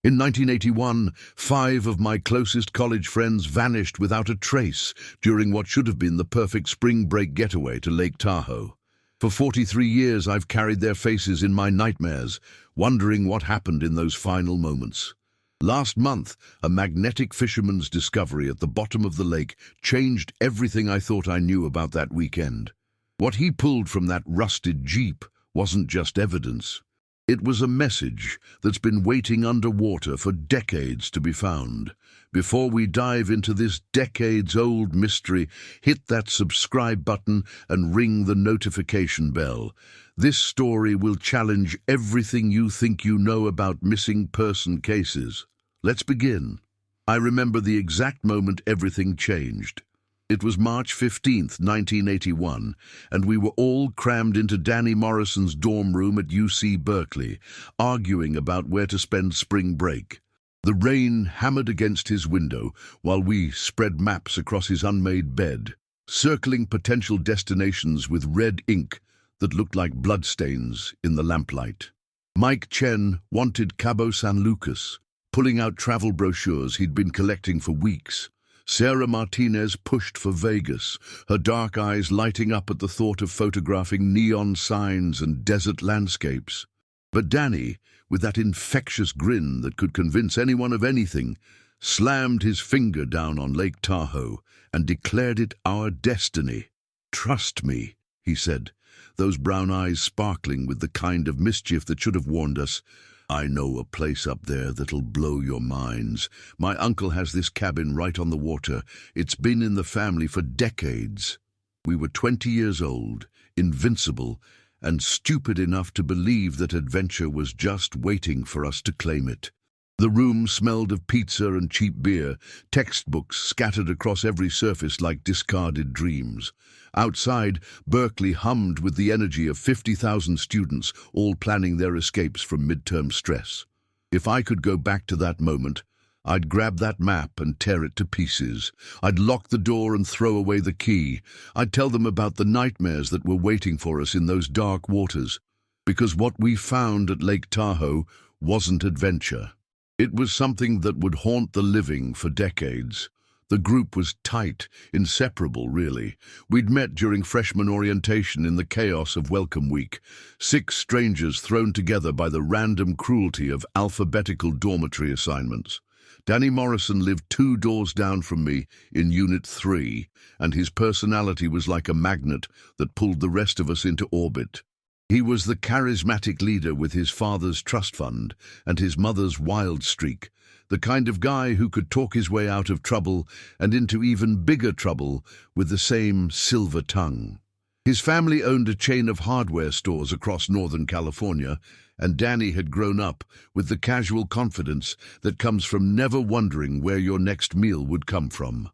In 1981, 5 of my closest college friends vanished without a trace during what should have been the perfect spring break getaway to Lake Tahoe. For 43 years, I've carried their faces in my nightmares, wondering what happened in those final moments. Last month, a magnetic fisherman's discovery at the bottom of the lake changed everything I thought I knew about that weekend. What he pulled from that rusted Jeep wasn't just evidence. It was a message that's been waiting underwater for decades to be found. Before we dive into this decades-old mystery, hit that subscribe button and ring the notification bell. This story will challenge everything you think you know about missing person cases. Let's begin. I remember the exact moment everything changed. It was March 15th, 1981, and we were all crammed into Danny Morrison's dorm room at UC Berkeley, arguing about where to spend spring break. The rain hammered against his window while we spread maps across his unmade bed, circling potential destinations with red ink that looked like bloodstains in the lamplight. Mike Chen wanted Cabo San Lucas, pulling out travel brochures he'd been collecting for weeks. Sarah Martinez pushed for Vegas, her dark eyes lighting up at the thought of photographing neon signs and desert landscapes. But Danny, with that infectious grin that could convince anyone of anything, slammed his finger down on Lake Tahoe and declared it our destiny. "Trust me," he said, those brown eyes sparkling with the kind of mischief that should have warned us. "I know a place up there that'll blow your minds. My uncle has this cabin right on the water. It's been in the family for decades." We were 20 years old, invincible, and stupid enough to believe that adventure was just waiting for us to claim it. The room smelled of pizza and cheap beer, textbooks scattered across every surface like discarded dreams. Outside, Berkeley hummed with the energy of 50,000 students, all planning their escapes from midterm stress. If I could go back to that moment, I'd grab that map and tear it to pieces. I'd lock the door and throw away the key. I'd tell them about the nightmares that were waiting for us in those dark waters. Because what we found at Lake Tahoe wasn't adventure. It was something that would haunt the living for decades. The group was tight, inseparable really. We'd met during freshman orientation in the chaos of Welcome Week, 6 strangers thrown together by the random cruelty of alphabetical dormitory assignments. Danny Morrison lived 2 doors down from me in Unit 3, and his personality was like a magnet that pulled the rest of us into orbit. He was the charismatic leader with his father's trust fund and his mother's wild streak, the kind of guy who could talk his way out of trouble and into even bigger trouble with the same silver tongue. His family owned a chain of hardware stores across Northern California, and Danny had grown up with the casual confidence that comes from never wondering where your next meal would come from.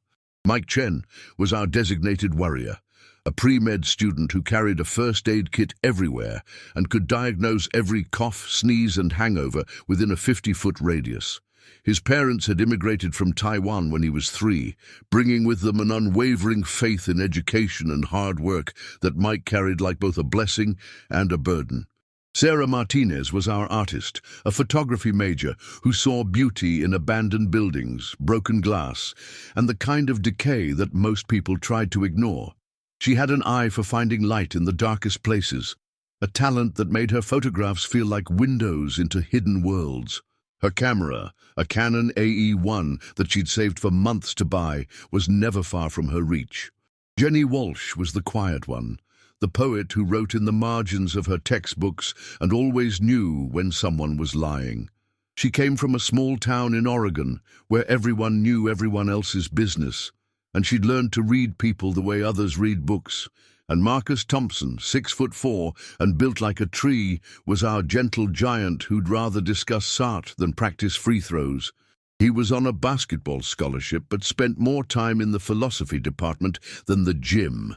Mike Chen was our designated worrier, a pre-med student who carried a first aid kit everywhere and could diagnose every cough, sneeze, and hangover within a 50-foot radius. His parents had immigrated from Taiwan when he was 3, bringing with them an unwavering faith in education and hard work that Mike carried like both a blessing and a burden. Sarah Martinez was our artist, a photography major who saw beauty in abandoned buildings, broken glass, and the kind of decay that most people tried to ignore. She had an eye for finding light in the darkest places, a talent that made her photographs feel like windows into hidden worlds. Her camera, a Canon AE-1 that she'd saved for months to buy, was never far from her reach. Jenny Walsh was the quiet one, the poet who wrote in the margins of her textbooks and always knew when someone was lying. She came from a small town in Oregon where everyone knew everyone else's business, and she'd learned to read people the way others read books. And Marcus Thompson, 6'4" and built like a tree, was our gentle giant who'd rather discuss Sartre than practice free throws. He was on a basketball scholarship but spent more time in the philosophy department than the gym,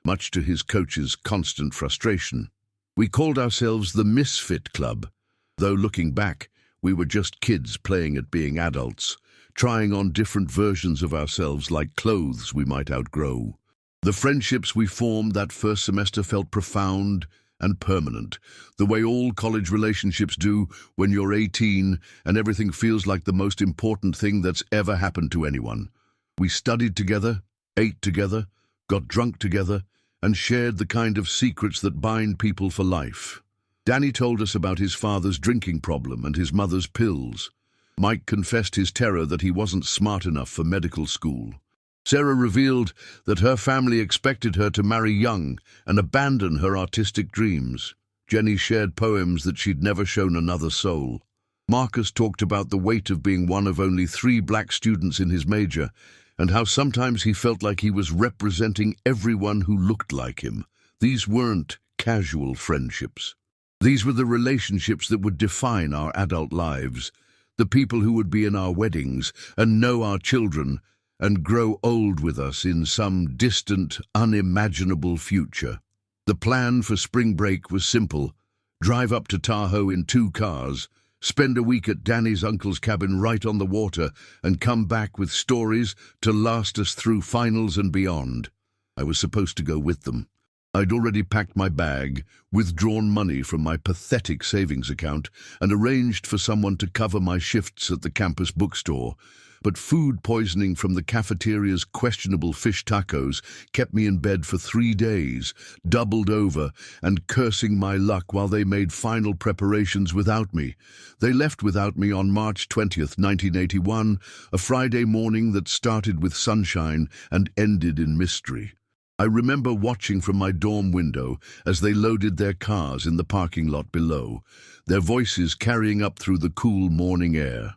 much to his coach's constant frustration. We called ourselves the Misfit Club, though looking back, we were just kids playing at being adults, trying on different versions of ourselves like clothes we might outgrow. The friendships we formed that first semester felt profound and permanent, the way all college relationships do when you're 18 and everything feels like the most important thing that's ever happened to anyone. We studied together, ate together, got drunk together, and shared the kind of secrets that bind people for life. Danny told us about his father's drinking problem and his mother's pills. Mike confessed his terror that he wasn't smart enough for medical school. Sarah revealed that her family expected her to marry young and abandon her artistic dreams. Jenny shared poems that she'd never shown another soul. Marcus talked about the weight of being one of only 3 black students in his major, and how sometimes he felt like he was representing everyone who looked like him. These weren't casual friendships. These were the relationships that would define our adult lives, the people who would be in our weddings and know our children and grow old with us in some distant, unimaginable future. The plan for spring break was simple: drive up to Tahoe in 2 cars, spend a week at Danny's uncle's cabin right on the water, and come back with stories to last us through finals and beyond. I was supposed to go with them. I'd already packed my bag, withdrawn money from my pathetic savings account, and arranged for someone to cover my shifts at the campus bookstore. But food poisoning from the cafeteria's questionable fish tacos kept me in bed for 3 days, doubled over and cursing my luck while they made final preparations without me. They left without me on March 20th, 1981, a Friday morning that started with sunshine and ended in mystery. I remember watching from my dorm window as they loaded their cars in the parking lot below, their voices carrying up through the cool morning air.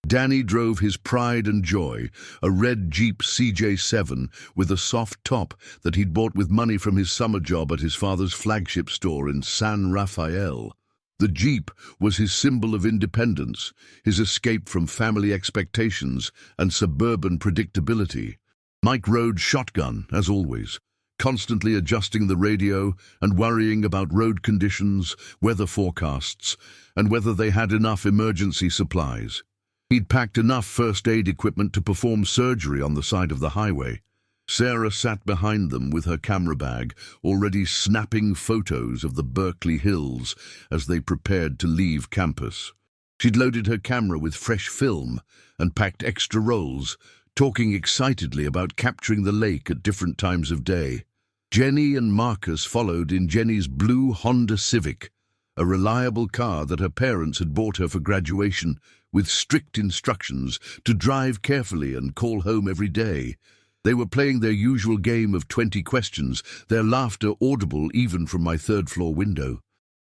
Danny drove his pride and joy, a red Jeep CJ7 with a soft top that he'd bought with money from his summer job at his father's flagship store in San Rafael. The Jeep was his symbol of independence, his escape from family expectations and suburban predictability. Mike rode shotgun, as always, constantly adjusting the radio and worrying about road conditions, weather forecasts, and whether they had enough emergency supplies. He'd packed enough first aid equipment to perform surgery on the side of the highway. Sarah sat behind them with her camera bag, already snapping photos of the Berkeley Hills as they prepared to leave campus. She'd loaded her camera with fresh film and packed extra rolls, talking excitedly about capturing the lake at different times of day. Jenny and Marcus followed in Jenny's blue Honda Civic, a reliable car that her parents had bought her for graduation, with strict instructions to drive carefully and call home every day. They were playing their usual game of 20 questions, their laughter audible even from my 3rd-floor window.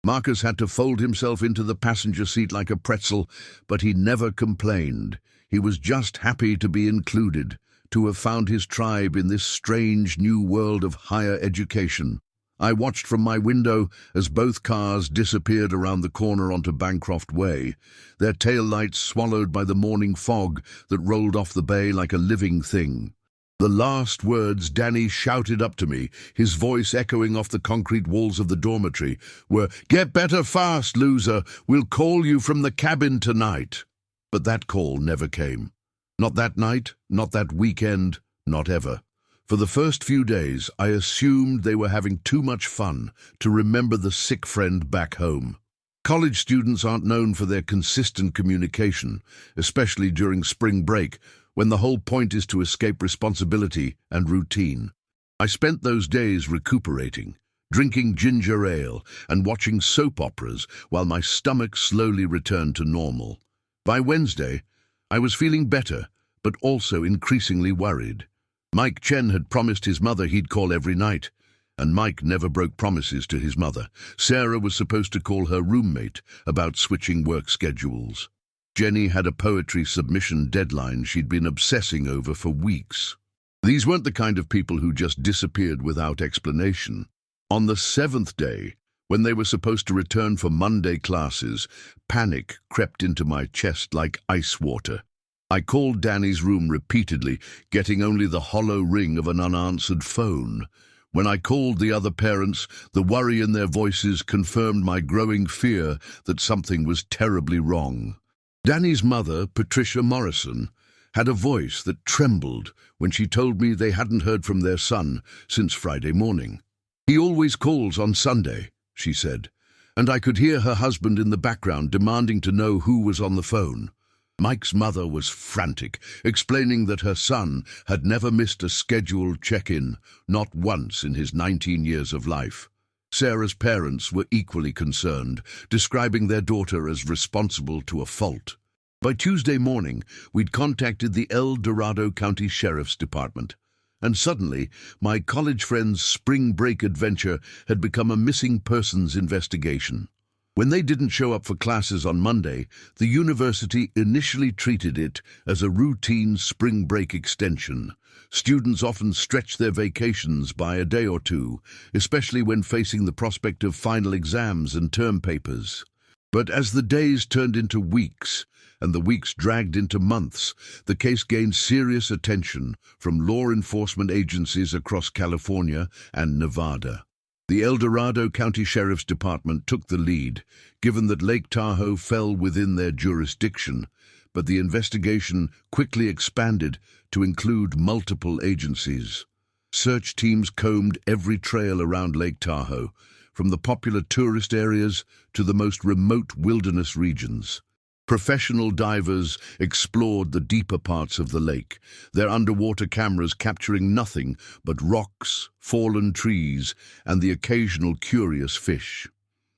Marcus had to fold himself into the passenger seat like a pretzel, but he never complained. He was just happy to be included, to have found his tribe in this strange new world of higher education. I watched from my window as both cars disappeared around the corner onto Bancroft Way, their taillights swallowed by the morning fog that rolled off the bay like a living thing. The last words Danny shouted up to me, his voice echoing off the concrete walls of the dormitory, were, "Get better fast, loser. We'll call you from the cabin tonight." But that call never came. Not that night, not that weekend, not ever. For the first few days, I assumed they were having too much fun to remember the sick friend back home. College students aren't known for their consistent communication, especially during spring break, when the whole point is to escape responsibility and routine. I spent those days recuperating, drinking ginger ale and watching soap operas while my stomach slowly returned to normal. By Wednesday, I was feeling better, but also increasingly worried. Mike Chen had promised his mother he'd call every night, and Mike never broke promises to his mother. Sarah was supposed to call her roommate about switching work schedules. Jenny had a poetry submission deadline she'd been obsessing over for weeks. These weren't the kind of people who just disappeared without explanation. On the 7th day, when they were supposed to return for Monday classes, panic crept into my chest like ice water. I called Danny's room repeatedly, getting only the hollow ring of an unanswered phone. When I called the other parents, the worry in their voices confirmed my growing fear that something was terribly wrong. Danny's mother, Patricia Morrison, had a voice that trembled when she told me they hadn't heard from their son since Friday morning. "He always calls on Sunday," she said, and I could hear her husband in the background demanding to know who was on the phone. Mike's mother was frantic, explaining that her son had never missed a scheduled check-in, not once in his 19 years of life. Sarah's parents were equally concerned, describing their daughter as responsible to a fault. By Tuesday morning, we'd contacted the El Dorado County Sheriff's Department, and suddenly, my college friend's spring break adventure had become a missing persons investigation. When they didn't show up for classes on Monday, the university initially treated it as a routine spring break extension. Students often stretch their vacations by a day or two, especially when facing the prospect of final exams and term papers. But as the days turned into weeks, and the weeks dragged into months, the case gained serious attention from law enforcement agencies across California and Nevada. The El Dorado County Sheriff's Department took the lead, given that Lake Tahoe fell within their jurisdiction, but the investigation quickly expanded to include multiple agencies. Search teams combed every trail around Lake Tahoe, from the popular tourist areas to the most remote wilderness regions. Professional divers explored the deeper parts of the lake, their underwater cameras capturing nothing but rocks, fallen trees, and the occasional curious fish.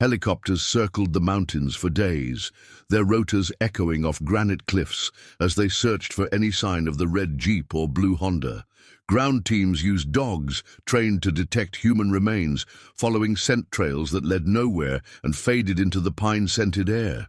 Helicopters circled the mountains for days, their rotors echoing off granite cliffs as they searched for any sign of the red Jeep or blue Honda. Ground teams used dogs trained to detect human remains, following scent trails that led nowhere and faded into the pine-scented air.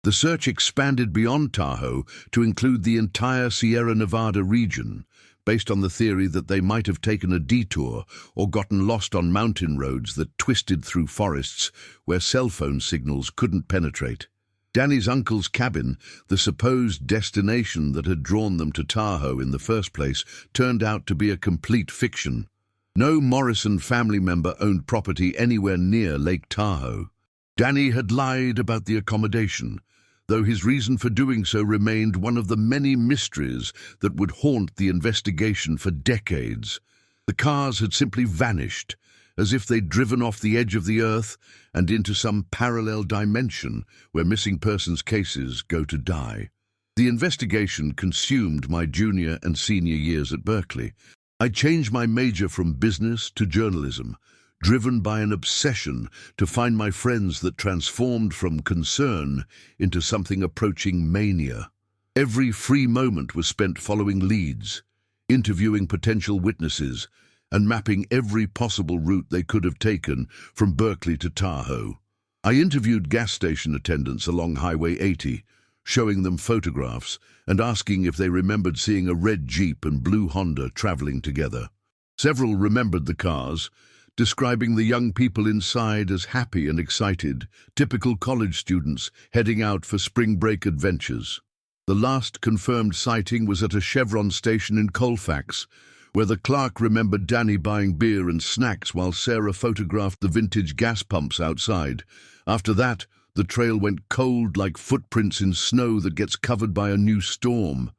The search expanded beyond Tahoe to include the entire Sierra Nevada region, based on the theory that they might have taken a detour or gotten lost on mountain roads that twisted through forests where cell phone signals couldn't penetrate. Danny's uncle's cabin, the supposed destination that had drawn them to Tahoe in the first place, turned out to be a complete fiction. No Morrison family member owned property anywhere near Lake Tahoe. Danny had lied about the accommodation, though his reason for doing so remained one of the many mysteries that would haunt the investigation for decades. The cars had simply vanished, as if they'd driven off the edge of the earth and into some parallel dimension where missing persons cases go to die. The investigation consumed my junior and senior years at Berkeley. I changed my major from business to journalism, driven by an obsession to find my friends that transformed from concern into something approaching mania. Every free moment was spent following leads, interviewing potential witnesses, and mapping every possible route they could have taken from Berkeley to Tahoe. I interviewed gas station attendants along Highway 80, showing them photographs and asking if they remembered seeing a red Jeep and blue Honda traveling together. Several remembered the cars, describing the young people inside as happy and excited, typical college students heading out for spring break adventures. The last confirmed sighting was at a Chevron station in Colfax, where the clerk remembered Danny buying beer and snacks while Sarah photographed the vintage gas pumps outside. After that, the trail went cold like footprints in snow that gets covered by a new storm.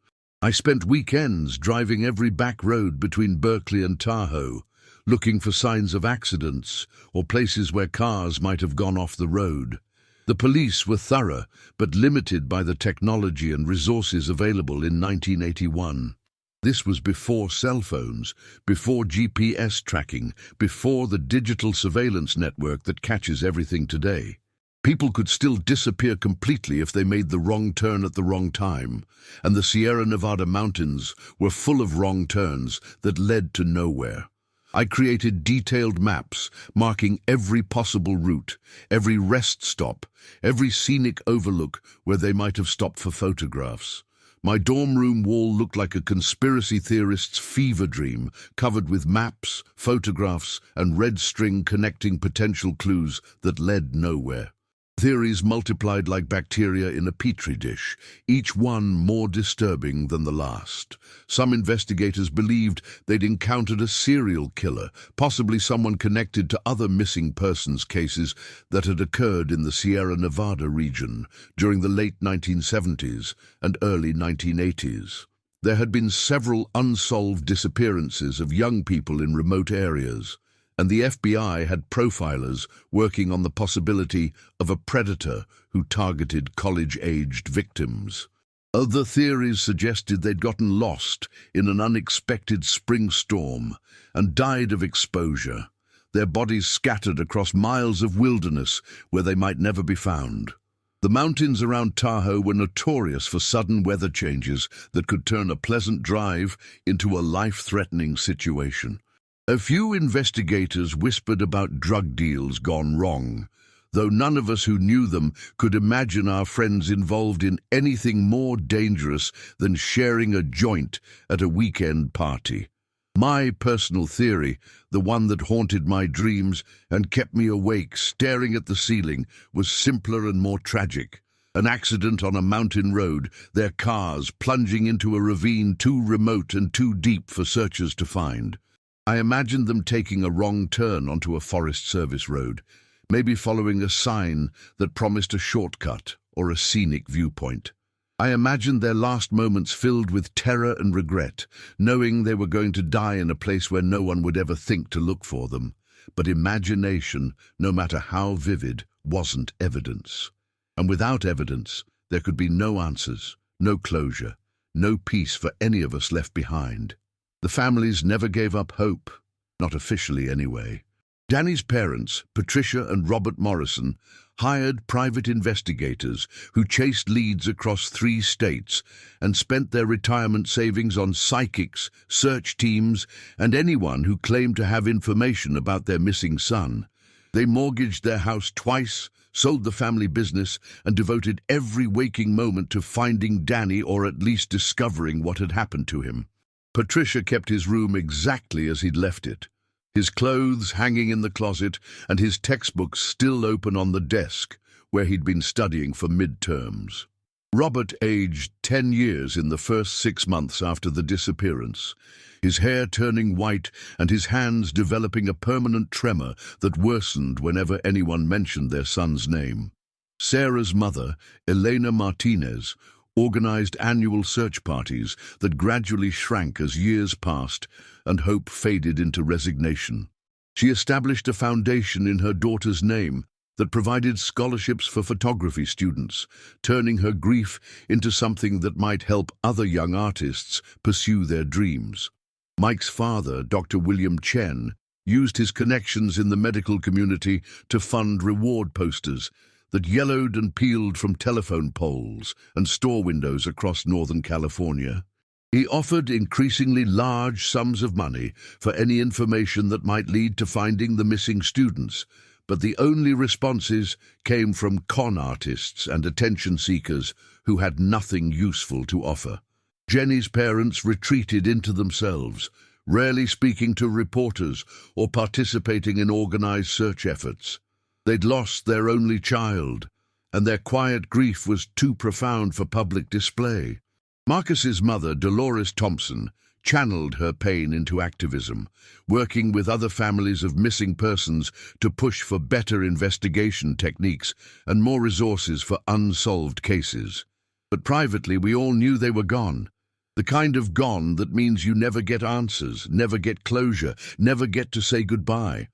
I spent weekends driving every back road between Berkeley and Tahoe, looking for signs of accidents or places where cars might have gone off the road. The police were thorough, but limited by the technology and resources available in 1981. This was before cell phones, before GPS tracking, before the digital surveillance network that catches everything today. People could still disappear completely if they made the wrong turn at the wrong time, and the Sierra Nevada mountains were full of wrong turns that led to nowhere. I created detailed maps marking every possible route, every rest stop, every scenic overlook where they might have stopped for photographs. My dorm room wall looked like a conspiracy theorist's fever dream, covered with maps, photographs, and red string connecting potential clues that led nowhere. Theories multiplied like bacteria in a petri dish, each one more disturbing than the last. Some investigators believed they'd encountered a serial killer, possibly someone connected to other missing persons cases that had occurred in the Sierra Nevada region during the late 1970s and early 1980s. There had been several unsolved disappearances of young people in remote areas, and the FBI had profilers working on the possibility of a predator who targeted college-aged victims. Other theories suggested they'd gotten lost in an unexpected spring storm and died of exposure, their bodies scattered across miles of wilderness where they might never be found. The mountains around Tahoe were notorious for sudden weather changes that could turn a pleasant drive into a life-threatening situation. A few investigators whispered about drug deals gone wrong, though none of us who knew them could imagine our friends involved in anything more dangerous than sharing a joint at a weekend party. My personal theory, the one that haunted my dreams and kept me awake staring at the ceiling, was simpler and more tragic. An accident on a mountain road, their cars plunging into a ravine too remote and too deep for searchers to find. I imagined them taking a wrong turn onto a Forest Service road, maybe following a sign that promised a shortcut or a scenic viewpoint. I imagined their last moments filled with terror and regret, knowing they were going to die in a place where no one would ever think to look for them. But imagination, no matter how vivid, wasn't evidence. And without evidence, there could be no answers, no closure, no peace for any of us left behind. The families never gave up hope, not officially anyway. Danny's parents, Patricia and Robert Morrison, hired private investigators who chased leads across 3 states and spent their retirement savings on psychics, search teams, and anyone who claimed to have information about their missing son. They mortgaged their house twice, sold the family business, and devoted every waking moment to finding Danny or at least discovering what had happened to him. Patricia kept his room exactly as he'd left it, his clothes hanging in the closet and his textbooks still open on the desk where he'd been studying for midterms. Robert aged 10 years in the first 6 months after the disappearance, his hair turning white and his hands developing a permanent tremor that worsened whenever anyone mentioned their son's name. Sarah's mother, Elena Martinez, organized annual search parties that gradually shrank as years passed and hope faded into resignation. She established a foundation in her daughter's name that provided scholarships for photography students, turning her grief into something that might help other young artists pursue their dreams. Mike's father, Dr. William Chen, used his connections in the medical community to fund reward posters that yellowed and peeled from telephone poles and store windows across Northern California. He offered increasingly large sums of money for any information that might lead to finding the missing students, but the only responses came from con artists and attention seekers who had nothing useful to offer. Jenny's parents retreated into themselves, rarely speaking to reporters or participating in organized search efforts. They'd lost their only child, and their quiet grief was too profound for public display. Marcus's mother, Dolores Thompson, channeled her pain into activism, working with other families of missing persons to push for better investigation techniques and more resources for unsolved cases. But privately, we all knew they were gone. The kind of gone that means you never get answers, never get closure, never get to say goodbye.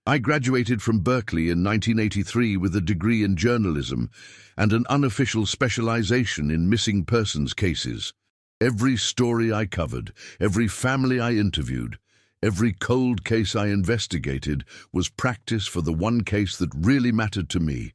I graduated from Berkeley in 1983 with a degree in journalism and an unofficial specialization in missing persons cases. Every story I covered, every family I interviewed, every cold case I investigated was practice for the one case that really mattered to me.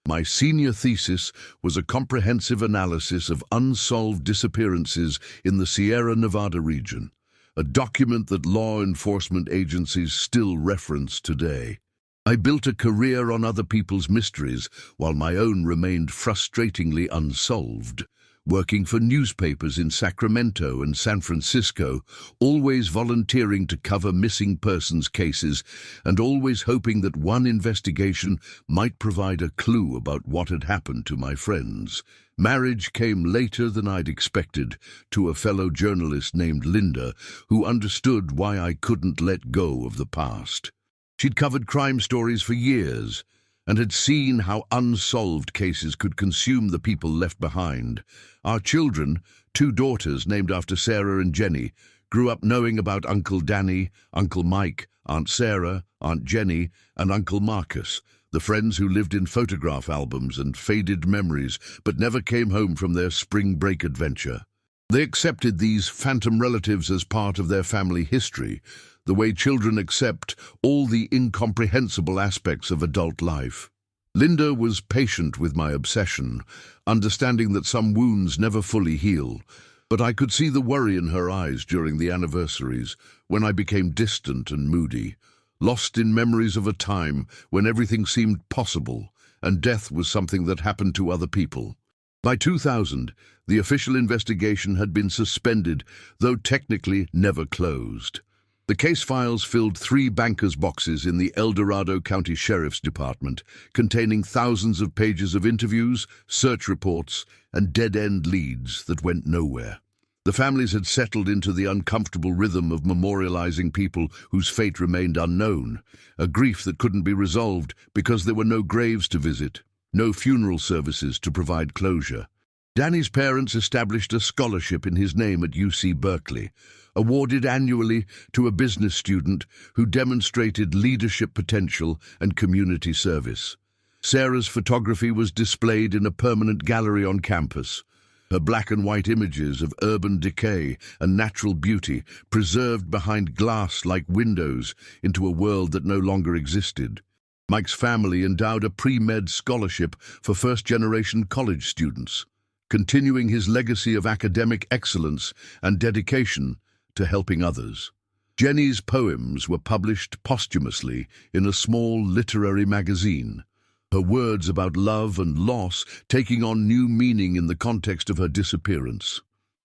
My senior thesis was a comprehensive analysis of unsolved disappearances in the Sierra Nevada region, a document that law enforcement agencies still reference today. I built a career on other people's mysteries while my own remained frustratingly unsolved, working for newspapers in Sacramento and San Francisco, always volunteering to cover missing persons cases and always hoping that one investigation might provide a clue about what had happened to my friends. Marriage came later than I'd expected to a fellow journalist named Linda, who understood why I couldn't let go of the past. She'd covered crime stories for years and had seen how unsolved cases could consume the people left behind. Our children, 2 daughters named after Sarah and Jenny, grew up knowing about Uncle Danny, Uncle Mike, Aunt Sarah, Aunt Jenny, and Uncle Marcus, the friends who lived in photograph albums and faded memories but never came home from their spring break adventure. They accepted these phantom relatives as part of their family history, the way children accept all the incomprehensible aspects of adult life. Linda was patient with my obsession, understanding that some wounds never fully heal, but I could see the worry in her eyes during the anniversaries, when I became distant and moody, lost in memories of a time when everything seemed possible and death was something that happened to other people. By 2000, the official investigation had been suspended, though technically never closed. The case files filled 3 bankers' boxes in the El Dorado County Sheriff's Department, containing thousands of pages of interviews, search reports, and dead-end leads that went nowhere. The families had settled into the uncomfortable rhythm of memorializing people whose fate remained unknown, a grief that couldn't be resolved because there were no graves to visit, no funeral services to provide closure. Danny's parents established a scholarship in his name at UC Berkeley, awarded annually to a business student who demonstrated leadership potential and community service. Sarah's photography was displayed in a permanent gallery on campus, her black and white images of urban decay and natural beauty preserved behind glass-like windows into a world that no longer existed. Mike's family endowed a pre-med scholarship for first-generation college students, continuing his legacy of academic excellence and dedication to helping others. Jenny's poems were published posthumously in a small literary magazine, her words about love and loss taking on new meaning in the context of her disappearance.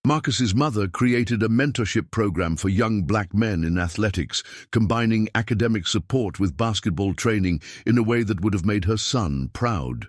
Marcus's mother created a mentorship program for young black men in athletics, combining academic support with basketball training in a way that would have made her son proud.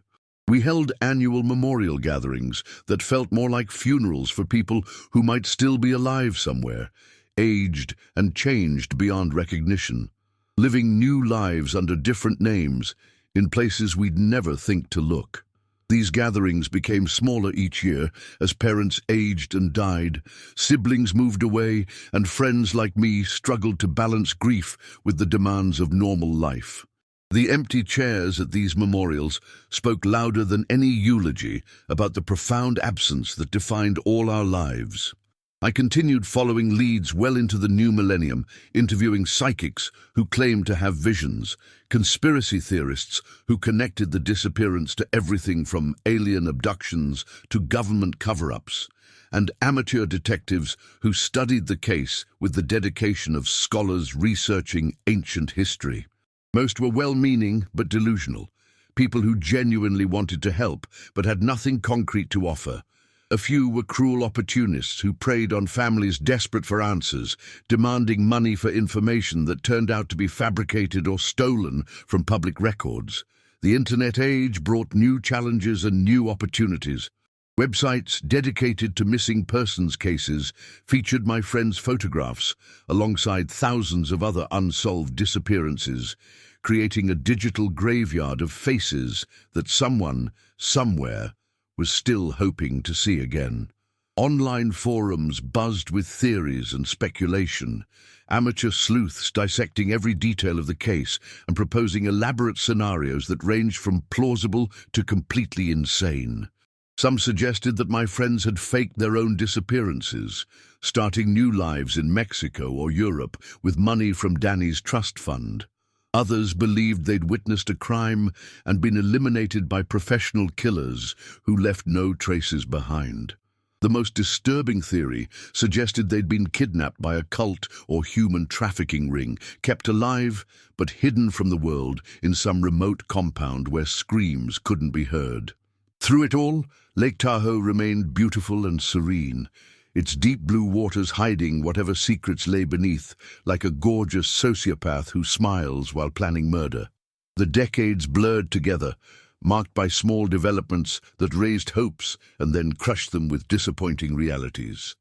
We held annual memorial gatherings that felt more like funerals for people who might still be alive somewhere, aged and changed beyond recognition, living new lives under different names in places we'd never think to look. These gatherings became smaller each year as parents aged and died, siblings moved away, and friends like me struggled to balance grief with the demands of normal life. The empty chairs at these memorials spoke louder than any eulogy about the profound absence that defined all our lives. I continued following leads well into the new millennium, interviewing psychics who claimed to have visions, conspiracy theorists who connected the disappearance to everything from alien abductions to government cover-ups, and amateur detectives who studied the case with the dedication of scholars researching ancient history. Most were well-meaning but delusional, people who genuinely wanted to help but had nothing concrete to offer. A few were cruel opportunists who preyed on families desperate for answers, demanding money for information that turned out to be fabricated or stolen from public records. The internet age brought new challenges and new opportunities. Websites dedicated to missing persons cases featured my friends' photographs alongside thousands of other unsolved disappearances, creating a digital graveyard of faces that someone, somewhere, was still hoping to see again. Online forums buzzed with theories and speculation, amateur sleuths dissecting every detail of the case and proposing elaborate scenarios that ranged from plausible to completely insane. Some suggested that my friends had faked their own disappearances, starting new lives in Mexico or Europe with money from Danny's trust fund. Others believed they'd witnessed a crime and been eliminated by professional killers who left no traces behind. The most disturbing theory suggested they'd been kidnapped by a cult or human trafficking ring, kept alive but hidden from the world in some remote compound where screams couldn't be heard. Through it all, Lake Tahoe remained beautiful and serene, its deep blue waters hiding whatever secrets lay beneath, like a gorgeous sociopath who smiles while planning murder. The decades blurred together, marked by small developments that raised hopes and then crushed them with disappointing realities.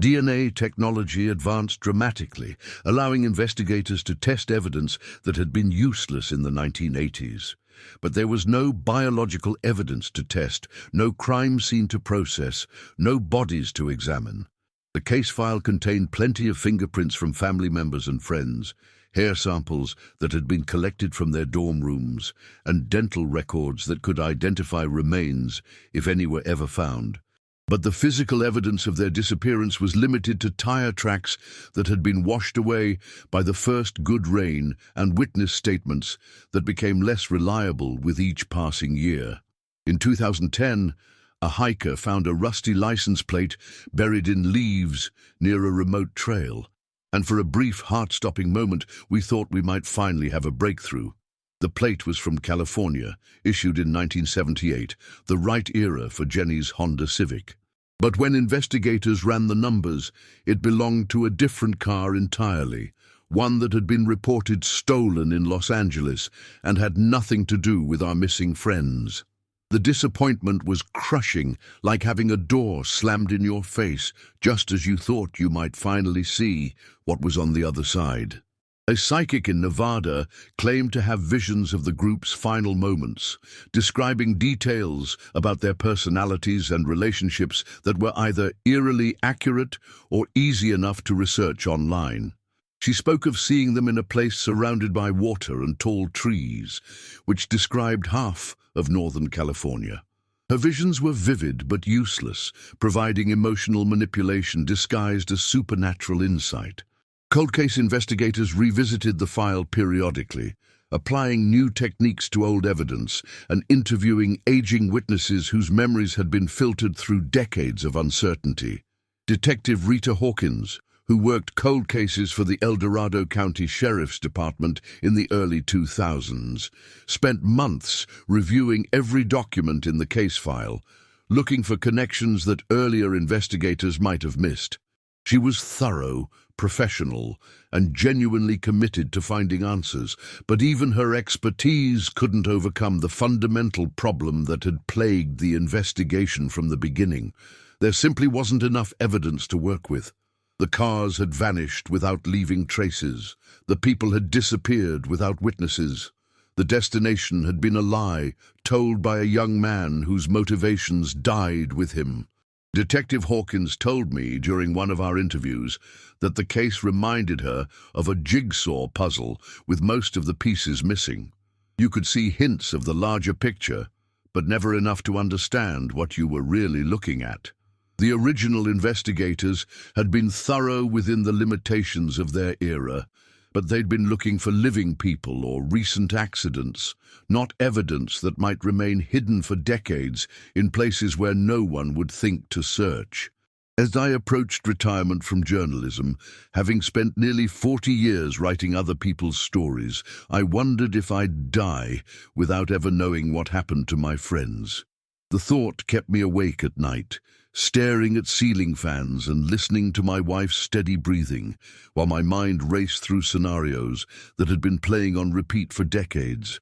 DNA technology advanced dramatically, allowing investigators to test evidence that had been useless in the 1980s. But there was no biological evidence to test, no crime scene to process, no bodies to examine. The case file contained plenty of fingerprints from family members and friends, hair samples that had been collected from their dorm rooms, and dental records that could identify remains, if any were ever found. But the physical evidence of their disappearance was limited to tire tracks that had been washed away by the first good rain and witness statements that became less reliable with each passing year. In 2010, a hiker found a rusty license plate buried in leaves near a remote trail, and for a brief, heart-stopping moment, we thought we might finally have a breakthrough. The plate was from California, issued in 1978, the right era for Jenny's Honda Civic. But when investigators ran the numbers, it belonged to a different car entirely, one that had been reported stolen in Los Angeles and had nothing to do with our missing friends. The disappointment was crushing, like having a door slammed in your face, just as you thought you might finally see what was on the other side. A psychic in Nevada claimed to have visions of the group's final moments, describing details about their personalities and relationships that were either eerily accurate or easy enough to research online. She spoke of seeing them in a place surrounded by water and tall trees, which described half of Northern California. Her visions were vivid but useless, providing emotional manipulation disguised as supernatural insight. Cold case investigators revisited the file periodically, applying new techniques to old evidence and interviewing aging witnesses whose memories had been filtered through decades of uncertainty. Detective Rita Hawkins, who worked cold cases for the El Dorado County Sheriff's Department in the early 2000s, spent months reviewing every document in the case file, looking for connections that earlier investigators might have missed. She was thorough, professional, and genuinely committed to finding answers, but even her expertise couldn't overcome the fundamental problem that had plagued the investigation from the beginning. There simply wasn't enough evidence to work with. The cars had vanished without leaving traces. The people had disappeared without witnesses. The destination had been a lie, told by a young man whose motivations died with him. Detective Hawkins told me during one of our interviews that the case reminded her of a jigsaw puzzle with most of the pieces missing. You could see hints of the larger picture, but never enough to understand what you were really looking at. The original investigators had been thorough within the limitations of their era, but they'd been looking for living people or recent accidents, not evidence that might remain hidden for decades in places where no one would think to search. As I approached retirement from journalism, having spent nearly 40 years writing other people's stories, I wondered if I'd die without ever knowing what happened to my friends. The thought kept me awake at night, staring at ceiling fans and listening to my wife's steady breathing, while my mind raced through scenarios that had been playing on repeat for decades.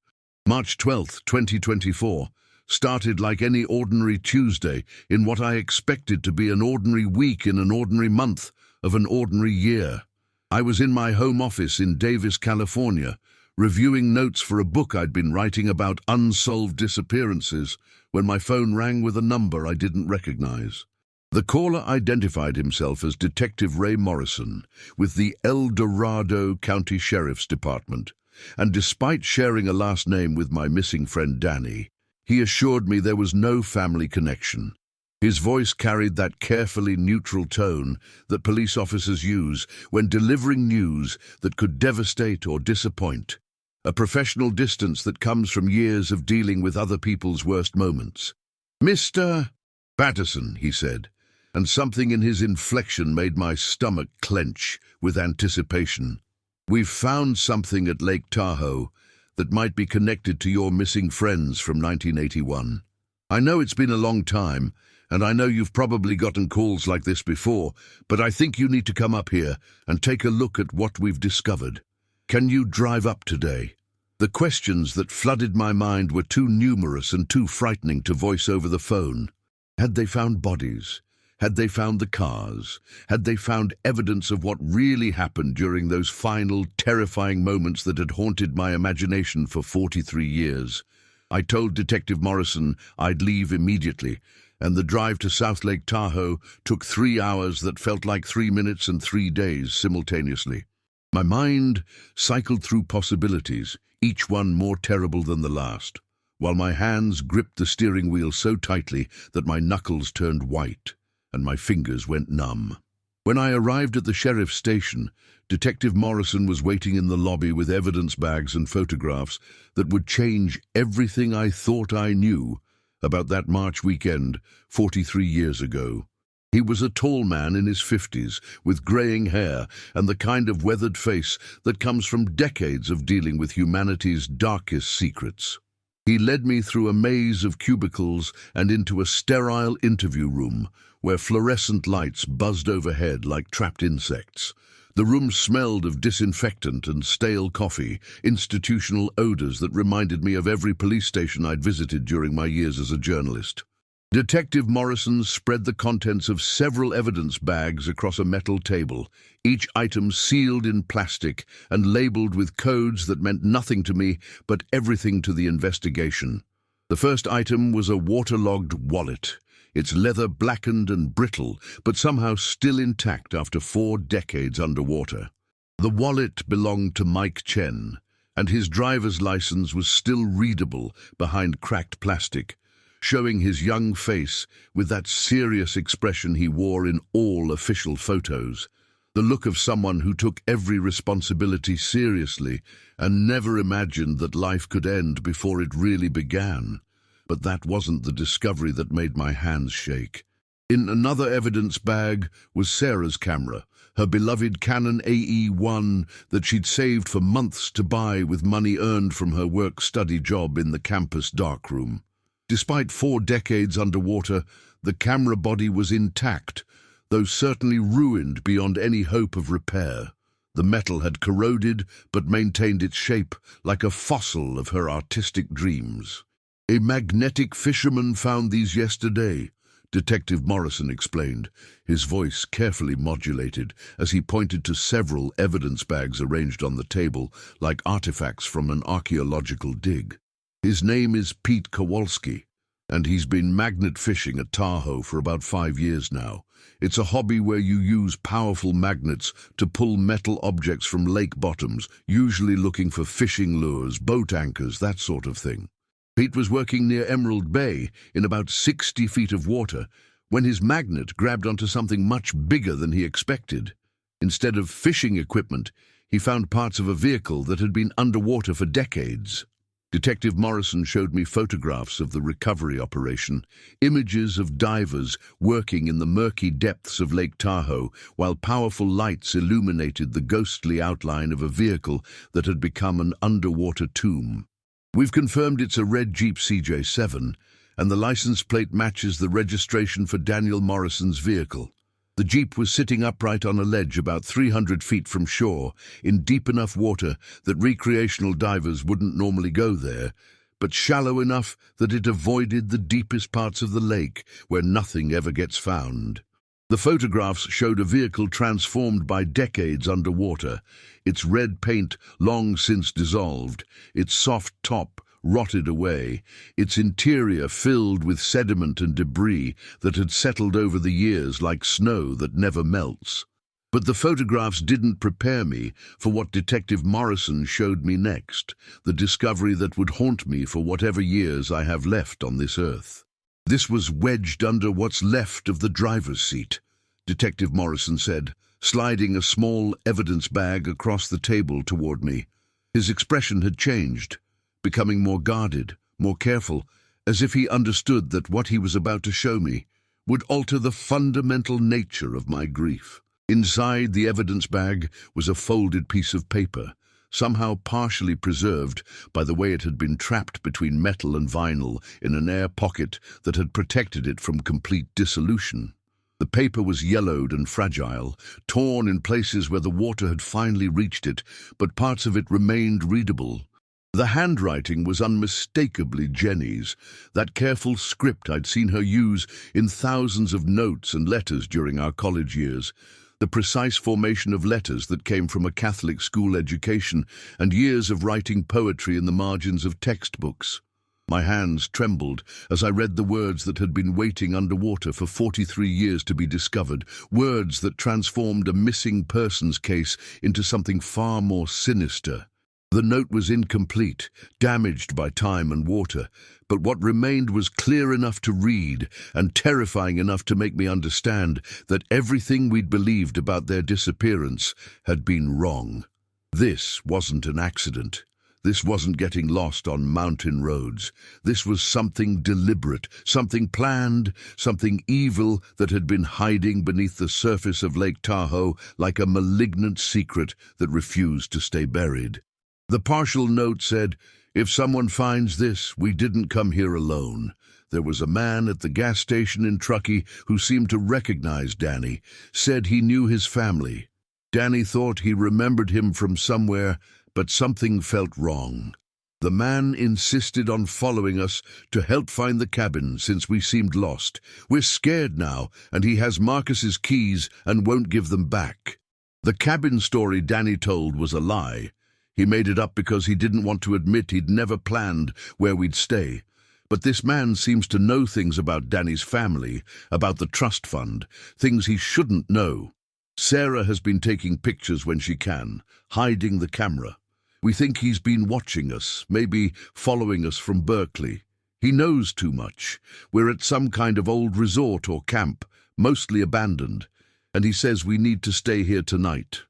March 12, 2024, started like any ordinary Tuesday in what I expected to be an ordinary week in an ordinary month of an ordinary year. I was in my home office in Davis, California, reviewing notes for a book I'd been writing about unsolved disappearances, when my phone rang with a number I didn't recognize. The caller identified himself as Detective Ray Morrison with the El Dorado County Sheriff's Department, and despite sharing a last name with my missing friend Danny, he assured me there was no family connection. His voice carried that carefully neutral tone that police officers use when delivering news that could devastate or disappoint. A professional distance that comes from years of dealing with other people's worst moments. "Mr. Patterson," he said, and something in his inflection made my stomach clench with anticipation. "We've found something at Lake Tahoe that might be connected to your missing friends from 1981. I know it's been a long time, and I know you've probably gotten calls like this before, but I think you need to come up here and take a look at what we've discovered. Can you drive up today?" The questions that flooded my mind were too numerous and too frightening to voice over the phone. Had they found bodies? Had they found the cars? Had they found evidence of what really happened during those final, terrifying moments that had haunted my imagination for 43 years? I told Detective Morrison I'd leave immediately, and the drive to South Lake Tahoe took 3 hours that felt like 3 minutes and 3 days simultaneously. My mind cycled through possibilities, each one more terrible than the last, while my hands gripped the steering wheel so tightly that my knuckles turned white and my fingers went numb. When I arrived at the sheriff's station, Detective Morrison was waiting in the lobby with evidence bags and photographs that would change everything I thought I knew about that March weekend 43 years ago. He was a tall man in his 50s, with graying hair and the kind of weathered face that comes from decades of dealing with humanity's darkest secrets. He led me through a maze of cubicles and into a sterile interview room where fluorescent lights buzzed overhead like trapped insects. The room smelled of disinfectant and stale coffee, institutional odors that reminded me of every police station I'd visited during my years as a journalist. Detective Morrison spread the contents of several evidence bags across a metal table, each item sealed in plastic and labeled with codes that meant nothing to me but everything to the investigation. The first item was a waterlogged wallet, its leather blackened and brittle, but somehow still intact after 4 decades underwater. The wallet belonged to Mike Chen, and his driver's license was still readable behind cracked plastic, showing his young face with that serious expression he wore in all official photos, the look of someone who took every responsibility seriously and never imagined that life could end before it really began. But that wasn't the discovery that made my hands shake. In another evidence bag was Sarah's camera, her beloved Canon AE-1 that she'd saved for months to buy with money earned from her work-study job in the campus darkroom. Despite 4 decades underwater, the camera body was intact, though certainly ruined beyond any hope of repair. The metal had corroded but maintained its shape like a fossil of her artistic dreams. "A magnetic fisherman found these yesterday," Detective Morrison explained, his voice carefully modulated as he pointed to several evidence bags arranged on the table like artifacts from an archaeological dig. "His name is Pete Kowalski, and he's been magnet fishing at Tahoe for about 5 years now. It's a hobby where you use powerful magnets to pull metal objects from lake bottoms, usually looking for fishing lures, boat anchors, that sort of thing. Pete was working near Emerald Bay in about 60 feet of water when his magnet grabbed onto something much bigger than he expected. Instead of fishing equipment, he found parts of a vehicle that had been underwater for decades." Detective Morrison showed me photographs of the recovery operation, images of divers working in the murky depths of Lake Tahoe while powerful lights illuminated the ghostly outline of a vehicle that had become an underwater tomb. "We've confirmed it's a red Jeep CJ7, and the license plate matches the registration for Daniel Morrison's vehicle. The Jeep was sitting upright on a ledge about 300 feet from shore, in deep enough water that recreational divers wouldn't normally go there, but shallow enough that it avoided the deepest parts of the lake where nothing ever gets found. The photographs showed a vehicle transformed by decades underwater, its red paint long since dissolved, its soft top rotted away, its interior filled with sediment and debris that had settled over the years like snow that never melts. But the photographs didn't prepare me for what Detective Morrison showed me next, the discovery that would haunt me for whatever years I have left on this earth. This was wedged under what's left of the driver's seat," Detective Morrison said, sliding a small evidence bag across the table toward me. His expression had changed, becoming more guarded, more careful, as if he understood that what he was about to show me would alter the fundamental nature of my grief. Inside the evidence bag was a folded piece of paper, somehow partially preserved by the way it had been trapped between metal and vinyl in an air pocket that had protected it from complete dissolution. The paper was yellowed and fragile, torn in places where the water had finally reached it, but parts of it remained readable. The handwriting was unmistakably Jenny's, that careful script I'd seen her use in thousands of notes and letters during our college years, the precise formation of letters that came from a Catholic school education and years of writing poetry in the margins of textbooks. My hands trembled as I read the words that had been waiting underwater for 43 years to be discovered, words that transformed a missing persons case into something far more sinister. The note was incomplete, damaged by time and water, but what remained was clear enough to read and terrifying enough to make me understand that everything we'd believed about their disappearance had been wrong. This wasn't an accident. This wasn't getting lost on mountain roads. This was something deliberate, something planned, something evil that had been hiding beneath the surface of Lake Tahoe like a malignant secret that refused to stay buried. The partial note said, "If someone finds this, we didn't come here alone." There was a man at the gas station in Truckee who seemed to recognize Danny, said he knew his family. Danny thought he remembered him from somewhere, but something felt wrong. The man insisted on following us to help find the cabin since we seemed lost. We're scared now, and he has Marcus's keys and won't give them back. The cabin story Danny told was a lie. He made it up because he didn't want to admit he'd never planned where we'd stay. But this man seems to know things about Danny's family, about the trust fund, things he shouldn't know. Sarah has been taking pictures when she can, hiding the camera. We think he's been watching us, maybe following us from Berkeley. He knows too much. We're at some kind of old resort or camp, mostly abandoned, and he says we need to stay here tonight.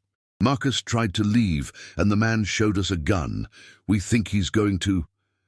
Marcus tried to leave, and the man showed us a gun. We think he's going to...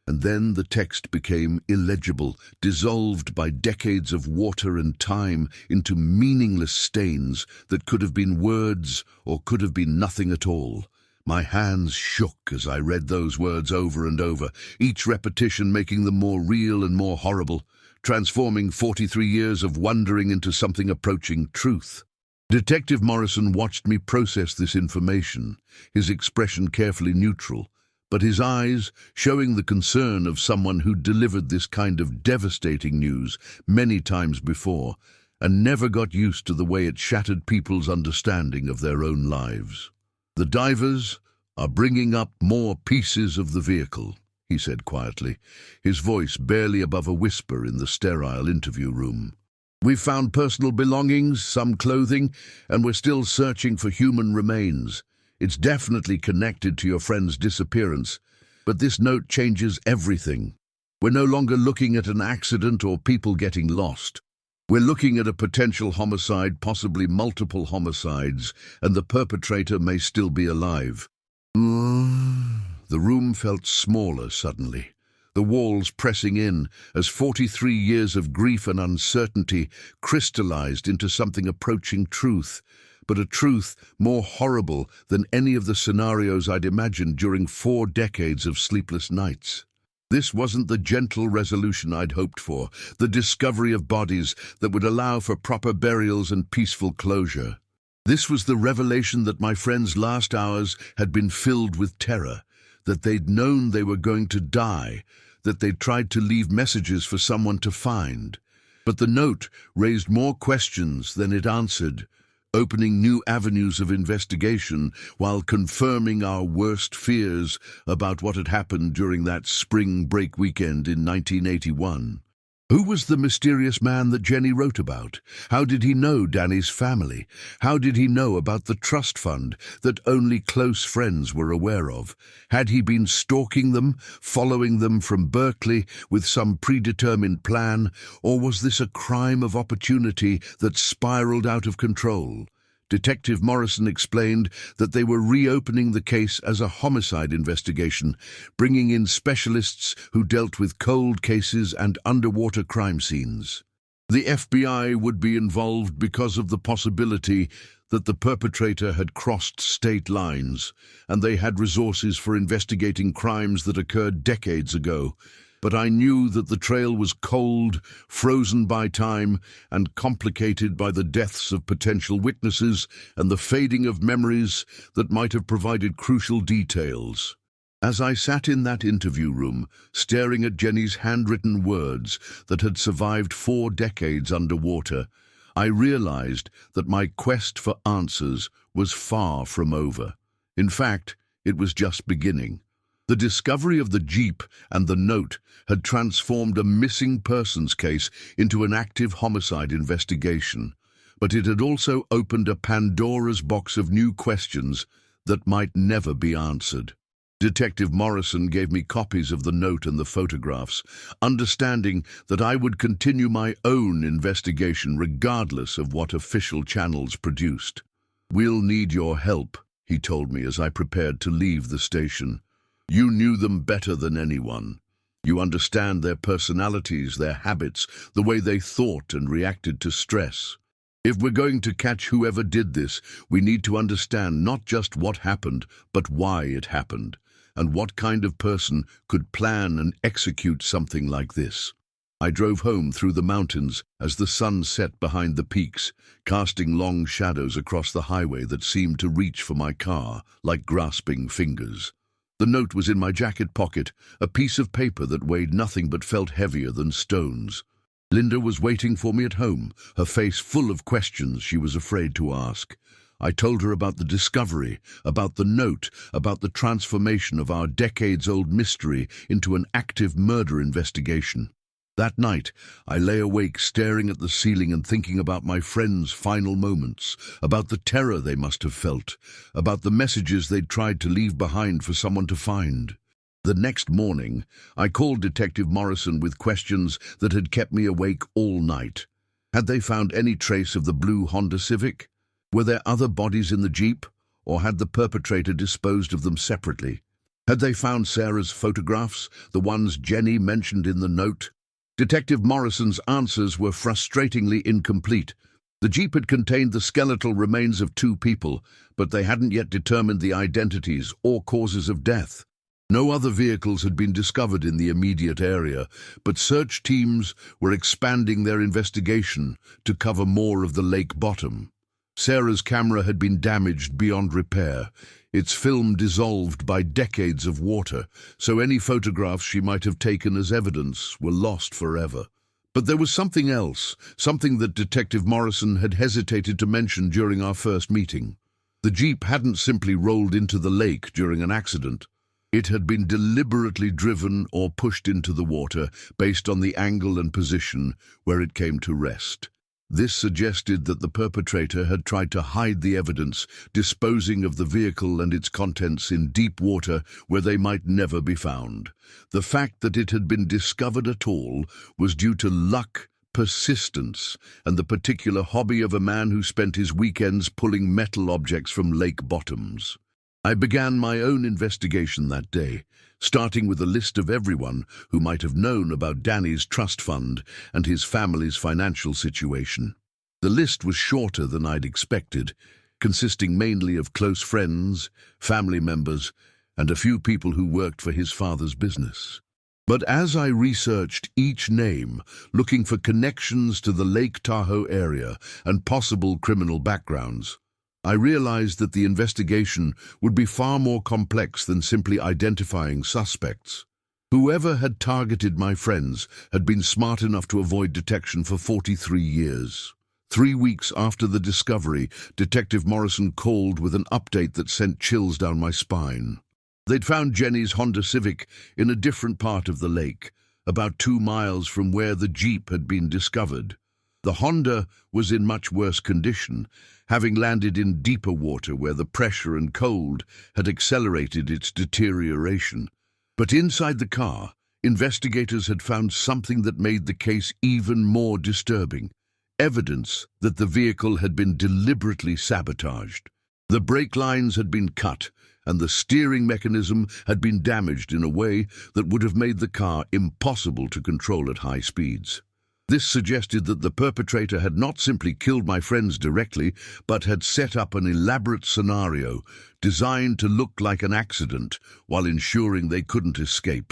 And then the text became illegible, dissolved by decades of water and time into meaningless stains that could have been words or could have been nothing at all. My hands shook as I read those words over and over, each repetition making them more real and more horrible, transforming 43 years of wondering into something approaching truth. Detective Morrison watched me process this information, his expression carefully neutral, but his eyes showing the concern of someone who'd delivered this kind of devastating news many times before and never got used to the way it shattered people's understanding of their own lives. "The divers are bringing up more pieces of the vehicle," he said quietly, his voice barely above a whisper in the sterile interview room. "We've found personal belongings, some clothing, and we're still searching for human remains. It's definitely connected to your friend's disappearance, but this note changes everything. We're no longer looking at an accident or people getting lost. We're looking at a potential homicide, possibly multiple homicides, and the perpetrator may still be alive." The room felt smaller suddenly, the walls pressing in as 43 years of grief and uncertainty crystallized into something approaching truth, but a truth more horrible than any of the scenarios I'd imagined during 4 decades of sleepless nights. This wasn't the gentle resolution I'd hoped for, the discovery of bodies that would allow for proper burials and peaceful closure. This was the revelation that my friends' last hours had been filled with terror, that they'd known they were going to die, that they'd tried to leave messages for someone to find. But the note raised more questions than it answered, opening new avenues of investigation while confirming our worst fears about what had happened during that spring break weekend in 1981. Who was the mysterious man that Jenny wrote about? How did he know Danny's family? How did he know about the trust fund that only close friends were aware of? Had he been stalking them, following them from Berkeley with some predetermined plan, or was this a crime of opportunity that spiraled out of control? Detective Morrison explained that they were reopening the case as a homicide investigation, bringing in specialists who dealt with cold cases and underwater crime scenes. The FBI would be involved because of the possibility that the perpetrator had crossed state lines, and they had resources for investigating crimes that occurred decades ago. But I knew that the trail was cold, frozen by time, and complicated by the deaths of potential witnesses and the fading of memories that might have provided crucial details. As I sat in that interview room, staring at Jenny's handwritten words that had survived 4 decades underwater, I realized that my quest for answers was far from over. In fact, it was just beginning. The discovery of the Jeep and the note had transformed a missing persons case into an active homicide investigation, but it had also opened a Pandora's box of new questions that might never be answered. Detective Morrison gave me copies of the note and the photographs, understanding that I would continue my own investigation regardless of what official channels produced. "We'll need your help," he told me as I prepared to leave the station. "You knew them better than anyone. You understand their personalities, their habits, the way they thought and reacted to stress. If we're going to catch whoever did this, we need to understand not just what happened, but why it happened, and what kind of person could plan and execute something like this." I drove home through the mountains as the sun set behind the peaks, casting long shadows across the highway that seemed to reach for my car like grasping fingers. The note was in my jacket pocket, a piece of paper that weighed nothing but felt heavier than stones. Linda was waiting for me at home, her face full of questions she was afraid to ask. I told her about the discovery, about the note, about the transformation of our decades-old mystery into an active murder investigation. That night, I lay awake staring at the ceiling and thinking about my friends' final moments, about the terror they must have felt, about the messages they'd tried to leave behind for someone to find. The next morning, I called Detective Morrison with questions that had kept me awake all night. Had they found any trace of the blue Honda Civic? Were there other bodies in the Jeep, or had the perpetrator disposed of them separately? Had they found Sarah's photographs, the ones Jenny mentioned in the note? Detective Morrison's answers were frustratingly incomplete. The Jeep had contained the skeletal remains of 2 people, but they hadn't yet determined the identities or causes of death. No other vehicles had been discovered in the immediate area, but search teams were expanding their investigation to cover more of the lake bottom. Sarah's camera had been damaged beyond repair, its film dissolved by decades of water, so any photographs she might have taken as evidence were lost forever. But there was something else, something that Detective Morrison had hesitated to mention during our first meeting. The Jeep hadn't simply rolled into the lake during an accident. It had been deliberately driven or pushed into the water based on the angle and position where it came to rest. This suggested that the perpetrator had tried to hide the evidence, disposing of the vehicle and its contents in deep water where they might never be found. The fact that it had been discovered at all was due to luck, persistence, and the particular hobby of a man who spent his weekends pulling metal objects from lake bottoms. I began my own investigation that day, starting with a list of everyone who might have known about Danny's trust fund and his family's financial situation. The list was shorter than I'd expected, consisting mainly of close friends, family members, and a few people who worked for his father's business. But as I researched each name, looking for connections to the Lake Tahoe area and possible criminal backgrounds, I realized that the investigation would be far more complex than simply identifying suspects. Whoever had targeted my friends had been smart enough to avoid detection for 43 years. 3 weeks after the discovery, Detective Morrison called with an update that sent chills down my spine. They'd found Jenny's Honda Civic in a different part of the lake, about 2 miles from where the Jeep had been discovered. The Honda was in much worse condition, having landed in deeper water where the pressure and cold had accelerated its deterioration. But inside the car, investigators had found something that made the case even more disturbing: evidence that the vehicle had been deliberately sabotaged. The brake lines had been cut, and the steering mechanism had been damaged in a way that would have made the car impossible to control at high speeds. This suggested that the perpetrator had not simply killed my friends directly, but had set up an elaborate scenario designed to look like an accident while ensuring they couldn't escape.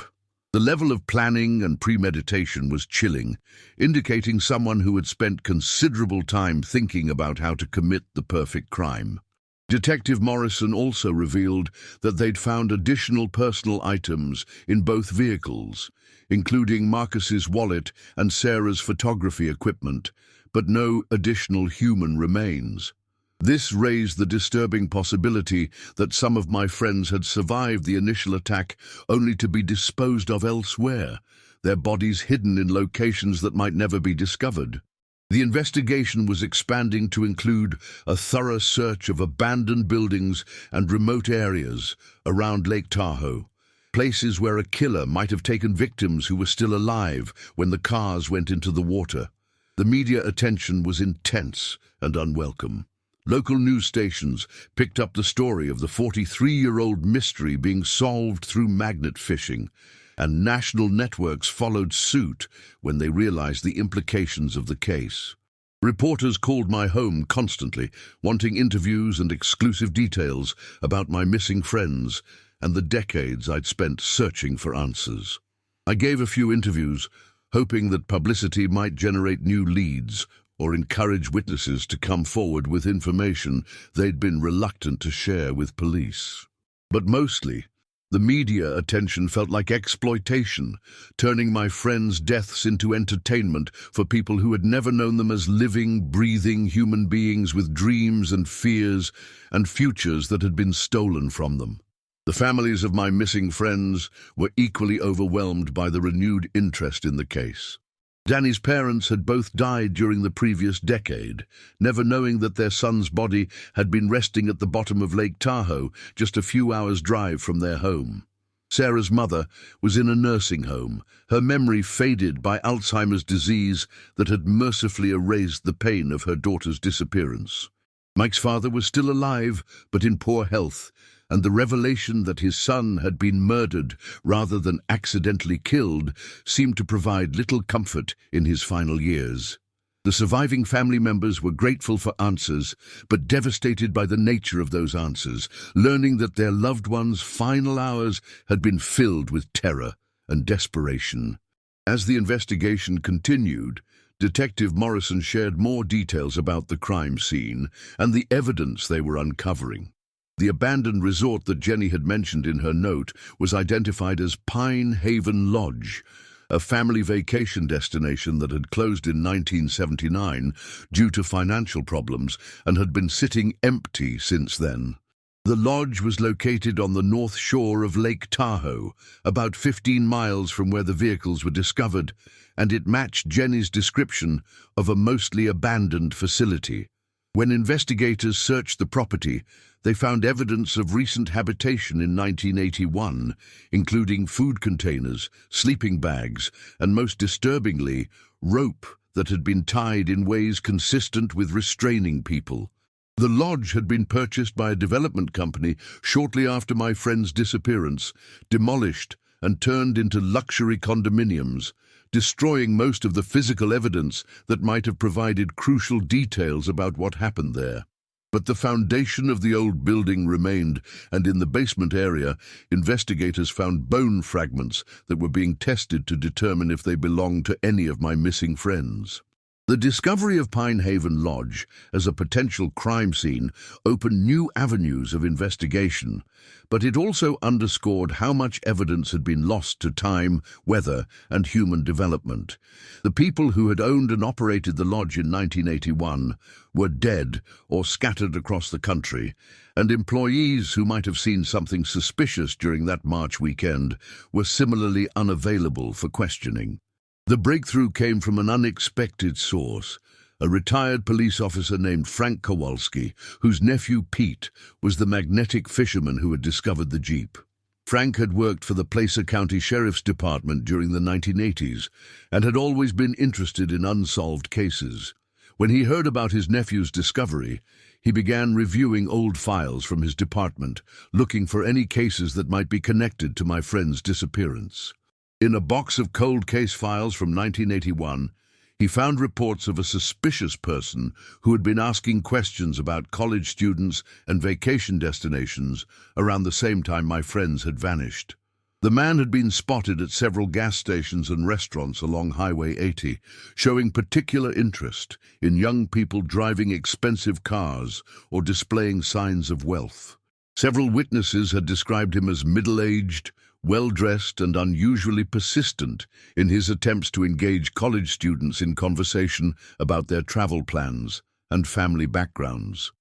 The level of planning and premeditation was chilling, indicating someone who had spent considerable time thinking about how to commit the perfect crime. Detective Morrison also revealed that they'd found additional personal items in both vehicles, including Marcus's wallet and Sarah's photography equipment, but no additional human remains. This raised the disturbing possibility that some of my friends had survived the initial attack only to be disposed of elsewhere, their bodies hidden in locations that might never be discovered. The investigation was expanding to include a thorough search of abandoned buildings and remote areas around Lake Tahoe, places where a killer might have taken victims who were still alive when the cars went into the water. The media attention was intense and unwelcome. Local news stations picked up the story of the 43-year-old mystery being solved through magnet fishing, and national networks followed suit when they realized the implications of the case. Reporters called my home constantly, wanting interviews and exclusive details about my missing friends and the decades I'd spent searching for answers. I gave a few interviews, hoping that publicity might generate new leads or encourage witnesses to come forward with information they'd been reluctant to share with police. But mostly, the media attention felt like exploitation, turning my friends' deaths into entertainment for people who had never known them as living, breathing human beings with dreams and fears and futures that had been stolen from them. The families of my missing friends were equally overwhelmed by the renewed interest in the case. Danny's parents had both died during the previous decade, never knowing that their son's body had been resting at the bottom of Lake Tahoe, just a few hours' drive from their home. Sarah's mother was in a nursing home, her memory faded by Alzheimer's disease that had mercifully erased the pain of her daughter's disappearance. Mike's father was still alive, but in poor health, and the revelation that his son had been murdered rather than accidentally killed seemed to provide little comfort in his final years. The surviving family members were grateful for answers, but devastated by the nature of those answers, learning that their loved one's final hours had been filled with terror and desperation. As the investigation continued, Detective Morrison shared more details about the crime scene and the evidence they were uncovering. The abandoned resort that Jenny had mentioned in her note was identified as Pine Haven Lodge, a family vacation destination that had closed in 1979 due to financial problems and had been sitting empty since then. The lodge was located on the north shore of Lake Tahoe, about 15 miles from where the vehicles were discovered, and it matched Jenny's description of a mostly abandoned facility. When investigators searched the property, they found evidence of recent habitation in 1981, including food containers, sleeping bags, and most disturbingly, rope that had been tied in ways consistent with restraining people. The lodge had been purchased by a development company shortly after my friend's disappearance, demolished and turned into luxury condominiums, destroying most of the physical evidence that might have provided crucial details about what happened there. But the foundation of the old building remained, and in the basement area, investigators found bone fragments that were being tested to determine if they belonged to any of my missing friends. The discovery of Pine Haven Lodge as a potential crime scene opened new avenues of investigation, but it also underscored how much evidence had been lost to time, weather, and human development. The people who had owned and operated the lodge in 1981 were dead or scattered across the country, and employees who might have seen something suspicious during that March weekend were similarly unavailable for questioning. The breakthrough came from an unexpected source, a retired police officer named Frank Kowalski, whose nephew Pete was the magnetic fisherman who had discovered the Jeep. Frank had worked for the Placer County Sheriff's Department during the 1980s and had always been interested in unsolved cases. When he heard about his nephew's discovery, he began reviewing old files from his department, looking for any cases that might be connected to my friend's disappearance. In a box of cold case files from 1981, he found reports of a suspicious person who had been asking questions about college students and vacation destinations around the same time my friends had vanished. The man had been spotted at several gas stations and restaurants along Highway 80, showing particular interest in young people driving expensive cars or displaying signs of wealth. Several witnesses had described him as middle-aged, well-dressed and unusually persistent in his attempts to engage college students in conversation about their travel plans and family backgrounds.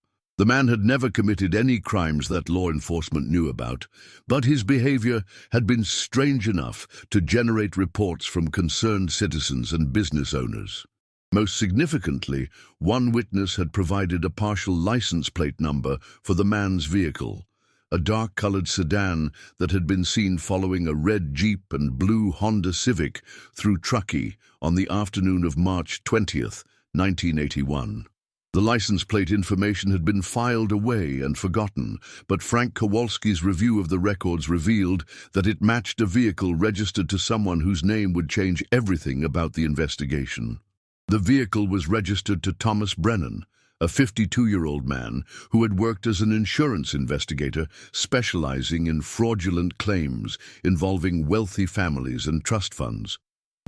The man had never committed any crimes that law enforcement knew about, but his behavior had been strange enough to generate reports from concerned citizens and business owners. Most significantly, one witness had provided a partial license plate number for the man's vehicle, a dark-colored sedan that had been seen following a red Jeep and blue Honda Civic through Truckee on the afternoon of March 20th, 1981. The license plate information had been filed away and forgotten, but Frank Kowalski's review of the records revealed that it matched a vehicle registered to someone whose name would change everything about the investigation. The vehicle was registered to Thomas Brennan, a 52-year-old man who had worked as an insurance investigator specializing in fraudulent claims involving wealthy families and trust funds.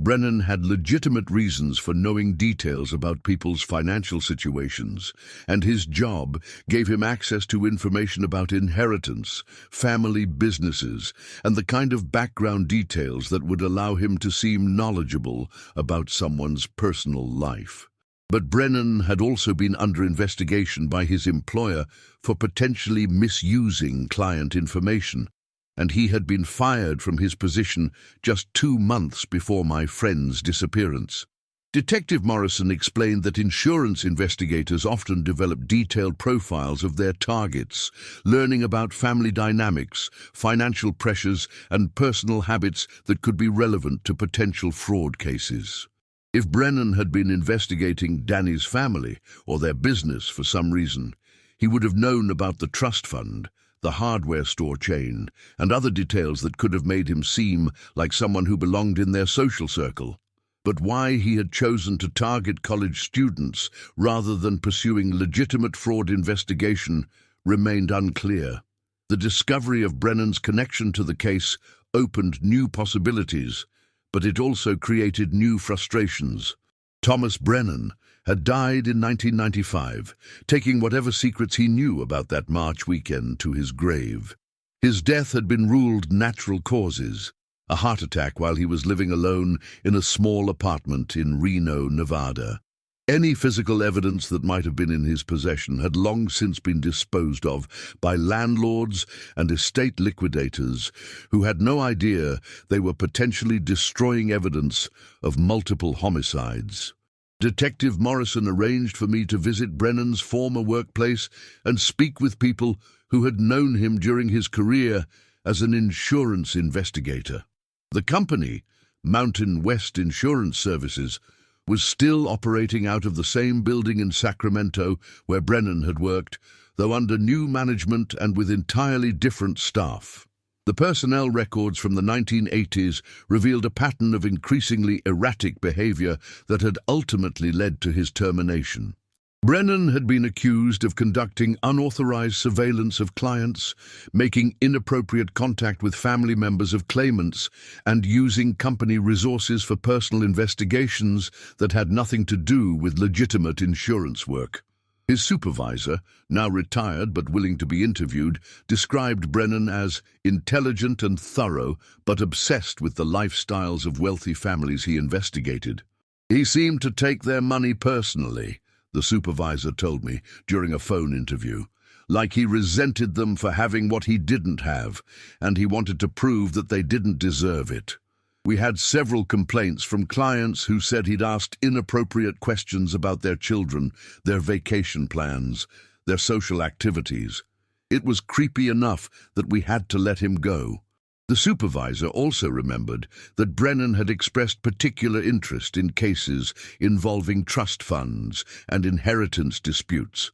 Brennan had legitimate reasons for knowing details about people's financial situations, and his job gave him access to information about inheritance, family businesses, and the kind of background details that would allow him to seem knowledgeable about someone's personal life. But Brennan had also been under investigation by his employer for potentially misusing client information, and he had been fired from his position just 2 months before my friend's disappearance. Detective Morrison explained that insurance investigators often develop detailed profiles of their targets, learning about family dynamics, financial pressures, and personal habits that could be relevant to potential fraud cases. If Brennan had been investigating Danny's family or their business for some reason, he would have known about the trust fund, the hardware store chain, and other details that could have made him seem like someone who belonged in their social circle. But why he had chosen to target college students rather than pursuing legitimate fraud investigation remained unclear. The discovery of Brennan's connection to the case opened new possibilities, but it also created new frustrations. Thomas Brennan had died in 1995, taking whatever secrets he knew about that March weekend to his grave. His death had been ruled natural causes, a heart attack while he was living alone in a small apartment in Reno, Nevada. Any physical evidence that might have been in his possession had long since been disposed of by landlords and estate liquidators who had no idea they were potentially destroying evidence of multiple homicides. Detective Morrison arranged for me to visit Brennan's former workplace and speak with people who had known him during his career as an insurance investigator. The company, Mountain West Insurance Services, was still operating out of the same building in Sacramento where Brennan had worked, though under new management and with entirely different staff. The personnel records from the 1980s revealed a pattern of increasingly erratic behavior that had ultimately led to his termination. Brennan had been accused of conducting unauthorized surveillance of clients, making inappropriate contact with family members of claimants, and using company resources for personal investigations that had nothing to do with legitimate insurance work. His supervisor, now retired but willing to be interviewed, described Brennan as intelligent and thorough, but obsessed with the lifestyles of wealthy families he investigated. He seemed to take their money personally, the supervisor told me during a phone interview, like he resented them for having what he didn't have, and he wanted to prove that they didn't deserve it. We had several complaints from clients who said he'd asked inappropriate questions about their children, their vacation plans, their social activities. It was creepy enough that we had to let him go. The supervisor also remembered that Brennan had expressed particular interest in cases involving trust funds and inheritance disputes,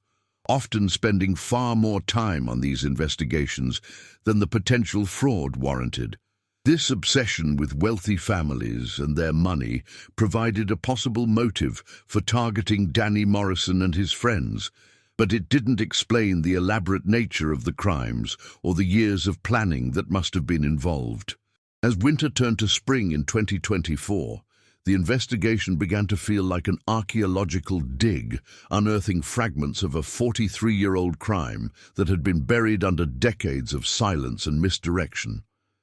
often spending far more time on these investigations than the potential fraud warranted. This obsession with wealthy families and their money provided a possible motive for targeting Danny Morrison and his friends, but it didn't explain the elaborate nature of the crimes or the years of planning that must have been involved. As winter turned to spring in 2024, the investigation began to feel like an archaeological dig, unearthing fragments of a 43-year-old crime that had been buried under decades of silence and misdirection.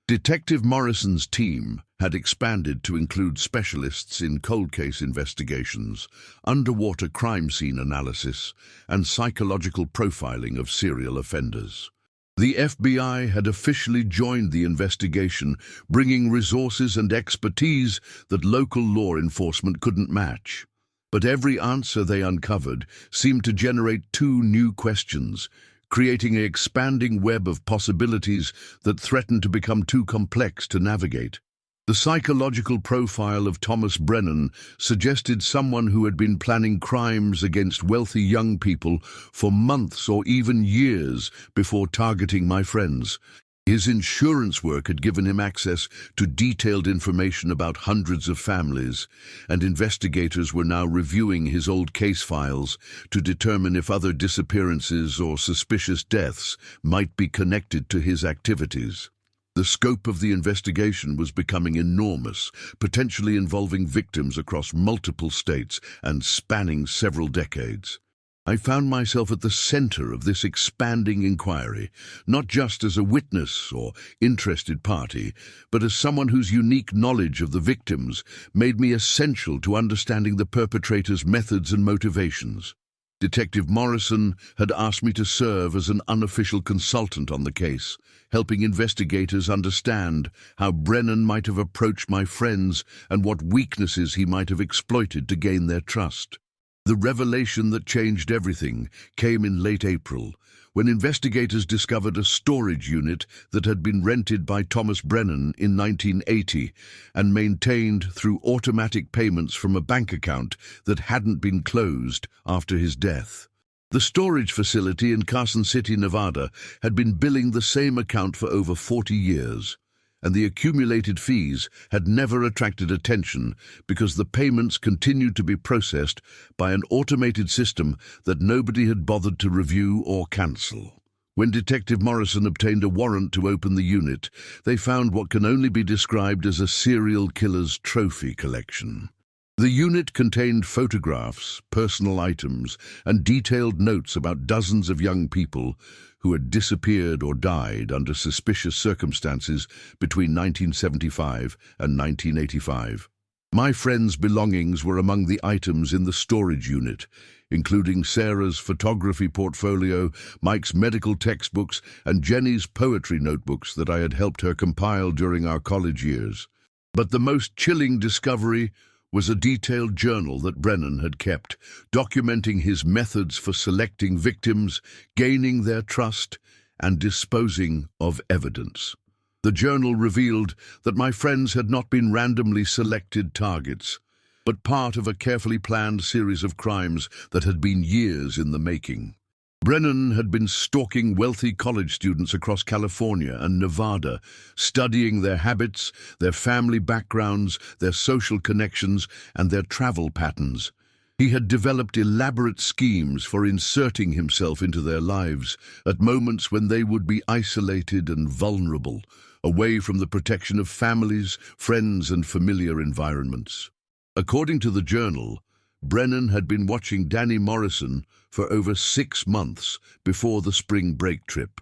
Detective Morrison's team had expanded to include specialists in cold case investigations, underwater crime scene analysis, and psychological profiling of serial offenders. The FBI had officially joined the investigation, bringing resources and expertise that local law enforcement couldn't match. But every answer they uncovered seemed to generate two new questions, creating an expanding web of possibilities that threatened to become too complex to navigate. The psychological profile of Thomas Brennan suggested someone who had been planning crimes against wealthy young people for months or even years before targeting my friends. His insurance work had given him access to detailed information about hundreds of families, and investigators were now reviewing his old case files to determine if other disappearances or suspicious deaths might be connected to his activities. The scope of the investigation was becoming enormous, potentially involving victims across multiple states and spanning several decades. I found myself at the center of this expanding inquiry, not just as a witness or interested party, but as someone whose unique knowledge of the victims made me essential to understanding the perpetrators' methods and motivations. Detective Morrison had asked me to serve as an unofficial consultant on the case, helping investigators understand how Brennan might have approached my friends and what weaknesses he might have exploited to gain their trust. The revelation that changed everything came in late April, when investigators discovered a storage unit that had been rented by Thomas Brennan in 1980 and maintained through automatic payments from a bank account that hadn't been closed after his death. The storage facility in Carson City, Nevada, had been billing the same account for over 40 years. And the accumulated fees had never attracted attention because the payments continued to be processed by an automated system that nobody had bothered to review or cancel. When Detective Morrison obtained a warrant to open the unit, they found what can only be described as a serial killer's trophy collection. The unit contained photographs, personal items, and detailed notes about dozens of young people who had disappeared or died under suspicious circumstances between 1975 and 1985. My friend's belongings were among the items in the storage unit, including Sarah's photography portfolio, Mike's medical textbooks, and Jenny's poetry notebooks that I had helped her compile during our college years. But the most chilling discovery was a detailed journal that Brennan had kept, documenting his methods for selecting victims, gaining their trust, and disposing of evidence. The journal revealed that my friends had not been randomly selected targets, but part of a carefully planned series of crimes that had been years in the making. Brennan had been stalking wealthy college students across California and Nevada, studying their habits, their family backgrounds, their social connections, and their travel patterns. He had developed elaborate schemes for inserting himself into their lives at moments when they would be isolated and vulnerable, away from the protection of families, friends, and familiar environments. According to the journal, Brennan had been watching Danny Morrison for over 6 months before the spring break trip,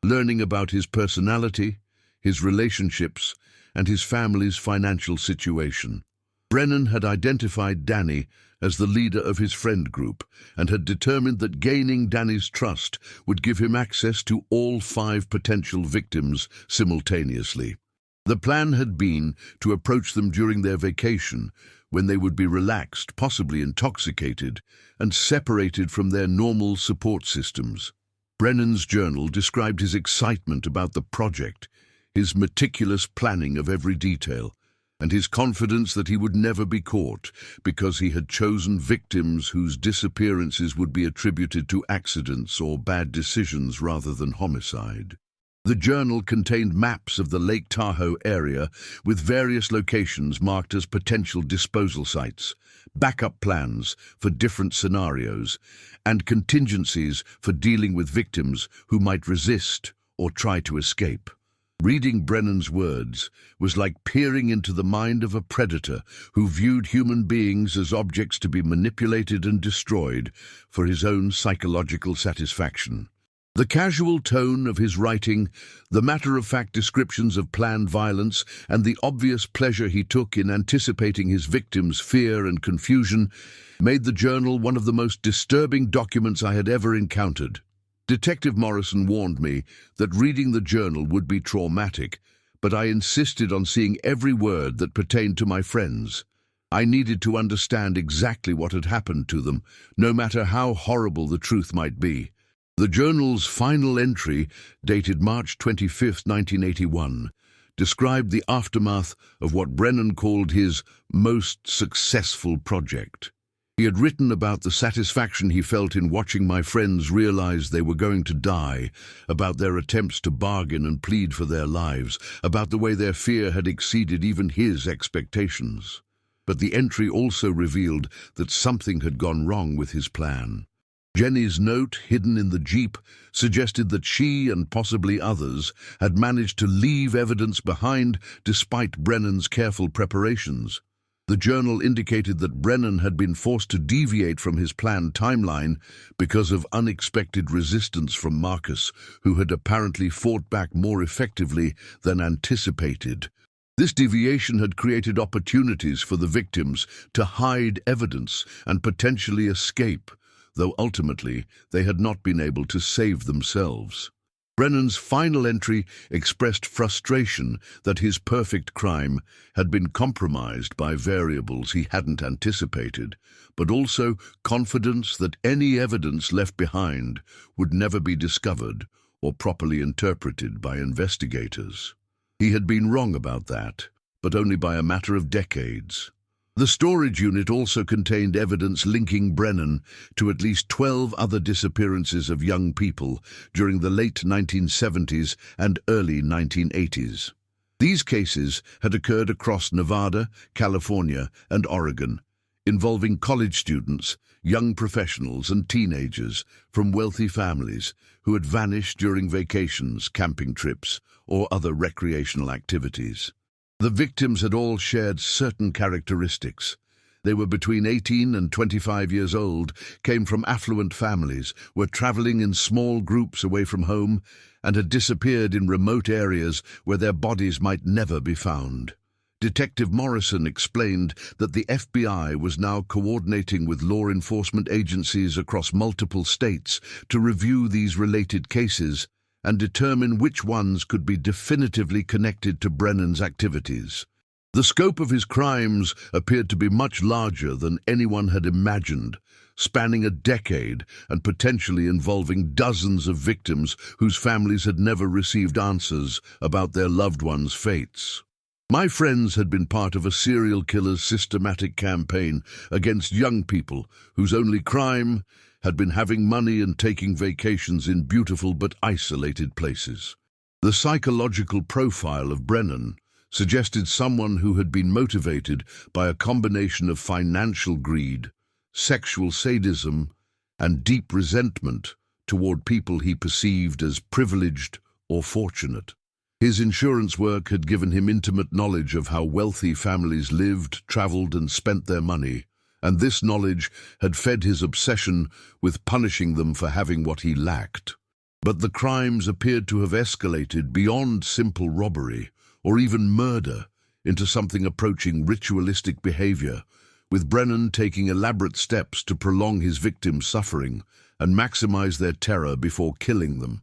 learning about his personality, his relationships, and his family's financial situation. Brennan had identified Danny as the leader of his friend group and had determined that gaining Danny's trust would give him access to all 5 potential victims simultaneously. The plan had been to approach them during their vacation, when they would be relaxed, possibly intoxicated, and separated from their normal support systems. Brennan's journal described his excitement about the project, his meticulous planning of every detail, and his confidence that he would never be caught because he had chosen victims whose disappearances would be attributed to accidents or bad decisions rather than homicide. The journal contained maps of the Lake Tahoe area with various locations marked as potential disposal sites, backup plans for different scenarios, and contingencies for dealing with victims who might resist or try to escape. Reading Brennan's words was like peering into the mind of a predator who viewed human beings as objects to be manipulated and destroyed for his own psychological satisfaction. The casual tone of his writing, the matter-of-fact descriptions of planned violence, and the obvious pleasure he took in anticipating his victims' fear and confusion made the journal one of the most disturbing documents I had ever encountered. Detective Morrison warned me that reading the journal would be traumatic, but I insisted on seeing every word that pertained to my friends. I needed to understand exactly what had happened to them, no matter how horrible the truth might be. The journal's final entry, dated March 25, 1981, described the aftermath of what Brennan called his most successful project. He had written about the satisfaction he felt in watching my friends realize they were going to die, about their attempts to bargain and plead for their lives, about the way their fear had exceeded even his expectations. But the entry also revealed that something had gone wrong with his plan. Jenny's note, hidden in the Jeep, suggested that she and possibly others had managed to leave evidence behind despite Brennan's careful preparations. The journal indicated that Brennan had been forced to deviate from his planned timeline because of unexpected resistance from Marcus, who had apparently fought back more effectively than anticipated. This deviation had created opportunities for the victims to hide evidence and potentially escape, though ultimately they had not been able to save themselves. Brennan's final entry expressed frustration that his perfect crime had been compromised by variables he hadn't anticipated, but also confidence that any evidence left behind would never be discovered or properly interpreted by investigators. He had been wrong about that, but only by a matter of decades. The storage unit also contained evidence linking Brennan to at least 12 other disappearances of young people during the late 1970s and early 1980s. These cases had occurred across Nevada, California, and Oregon, involving college students, young professionals, and teenagers from wealthy families who had vanished during vacations, camping trips, or other recreational activities. The victims had all shared certain characteristics. They were between 18 and 25 years old, came from affluent families, were traveling in small groups away from home, and had disappeared in remote areas where their bodies might never be found. Detective Morrison explained that the FBI was now coordinating with law enforcement agencies across multiple states to review these related cases and determine which ones could be definitively connected to Brennan's activities. The scope of his crimes appeared to be much larger than anyone had imagined, spanning a decade and potentially involving dozens of victims whose families had never received answers about their loved ones' fates. My friends had been part of a serial killer's systematic campaign against young people whose only crime had been having money and taking vacations in beautiful but isolated places. The psychological profile of Brennan suggested someone who had been motivated by a combination of financial greed, sexual sadism, and deep resentment toward people he perceived as privileged or fortunate. His insurance work had given him intimate knowledge of how wealthy families lived, traveled, and spent their money, and this knowledge had fed his obsession with punishing them for having what he lacked. But the crimes appeared to have escalated beyond simple robbery, or even murder, into something approaching ritualistic behavior, with Brennan taking elaborate steps to prolong his victims' suffering and maximize their terror before killing them.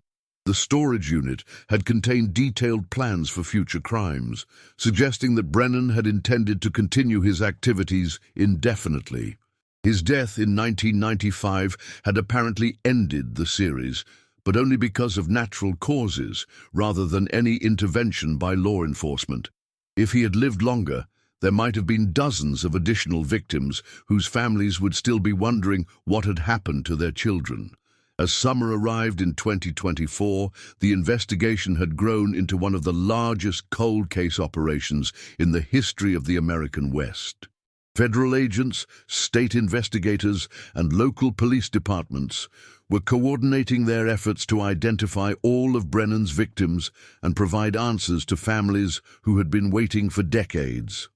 The storage unit had contained detailed plans for future crimes, suggesting that Brennan had intended to continue his activities indefinitely. His death in 1995 had apparently ended the series, but only because of natural causes rather than any intervention by law enforcement. If he had lived longer, there might have been dozens of additional victims whose families would still be wondering what had happened to their children. As summer arrived in 2024, the investigation had grown into one of the largest cold case operations in the history of the American West. Federal agents, state investigators, and local police departments were coordinating their efforts to identify all of Brennan's victims and provide answers to families who had been waiting for decades.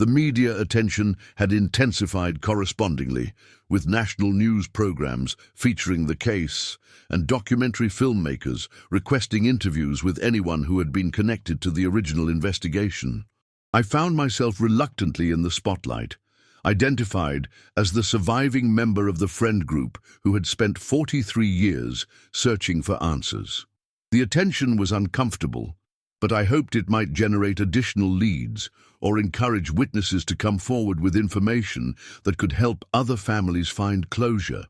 The media attention had intensified correspondingly, with national news programs featuring the case and documentary filmmakers requesting interviews with anyone who had been connected to the original investigation. I found myself reluctantly in the spotlight, identified as the surviving member of the friend group who had spent 43 years searching for answers. The attention was uncomfortable, but I hoped it might generate additional leads or encourage witnesses to come forward with information that could help other families find closure.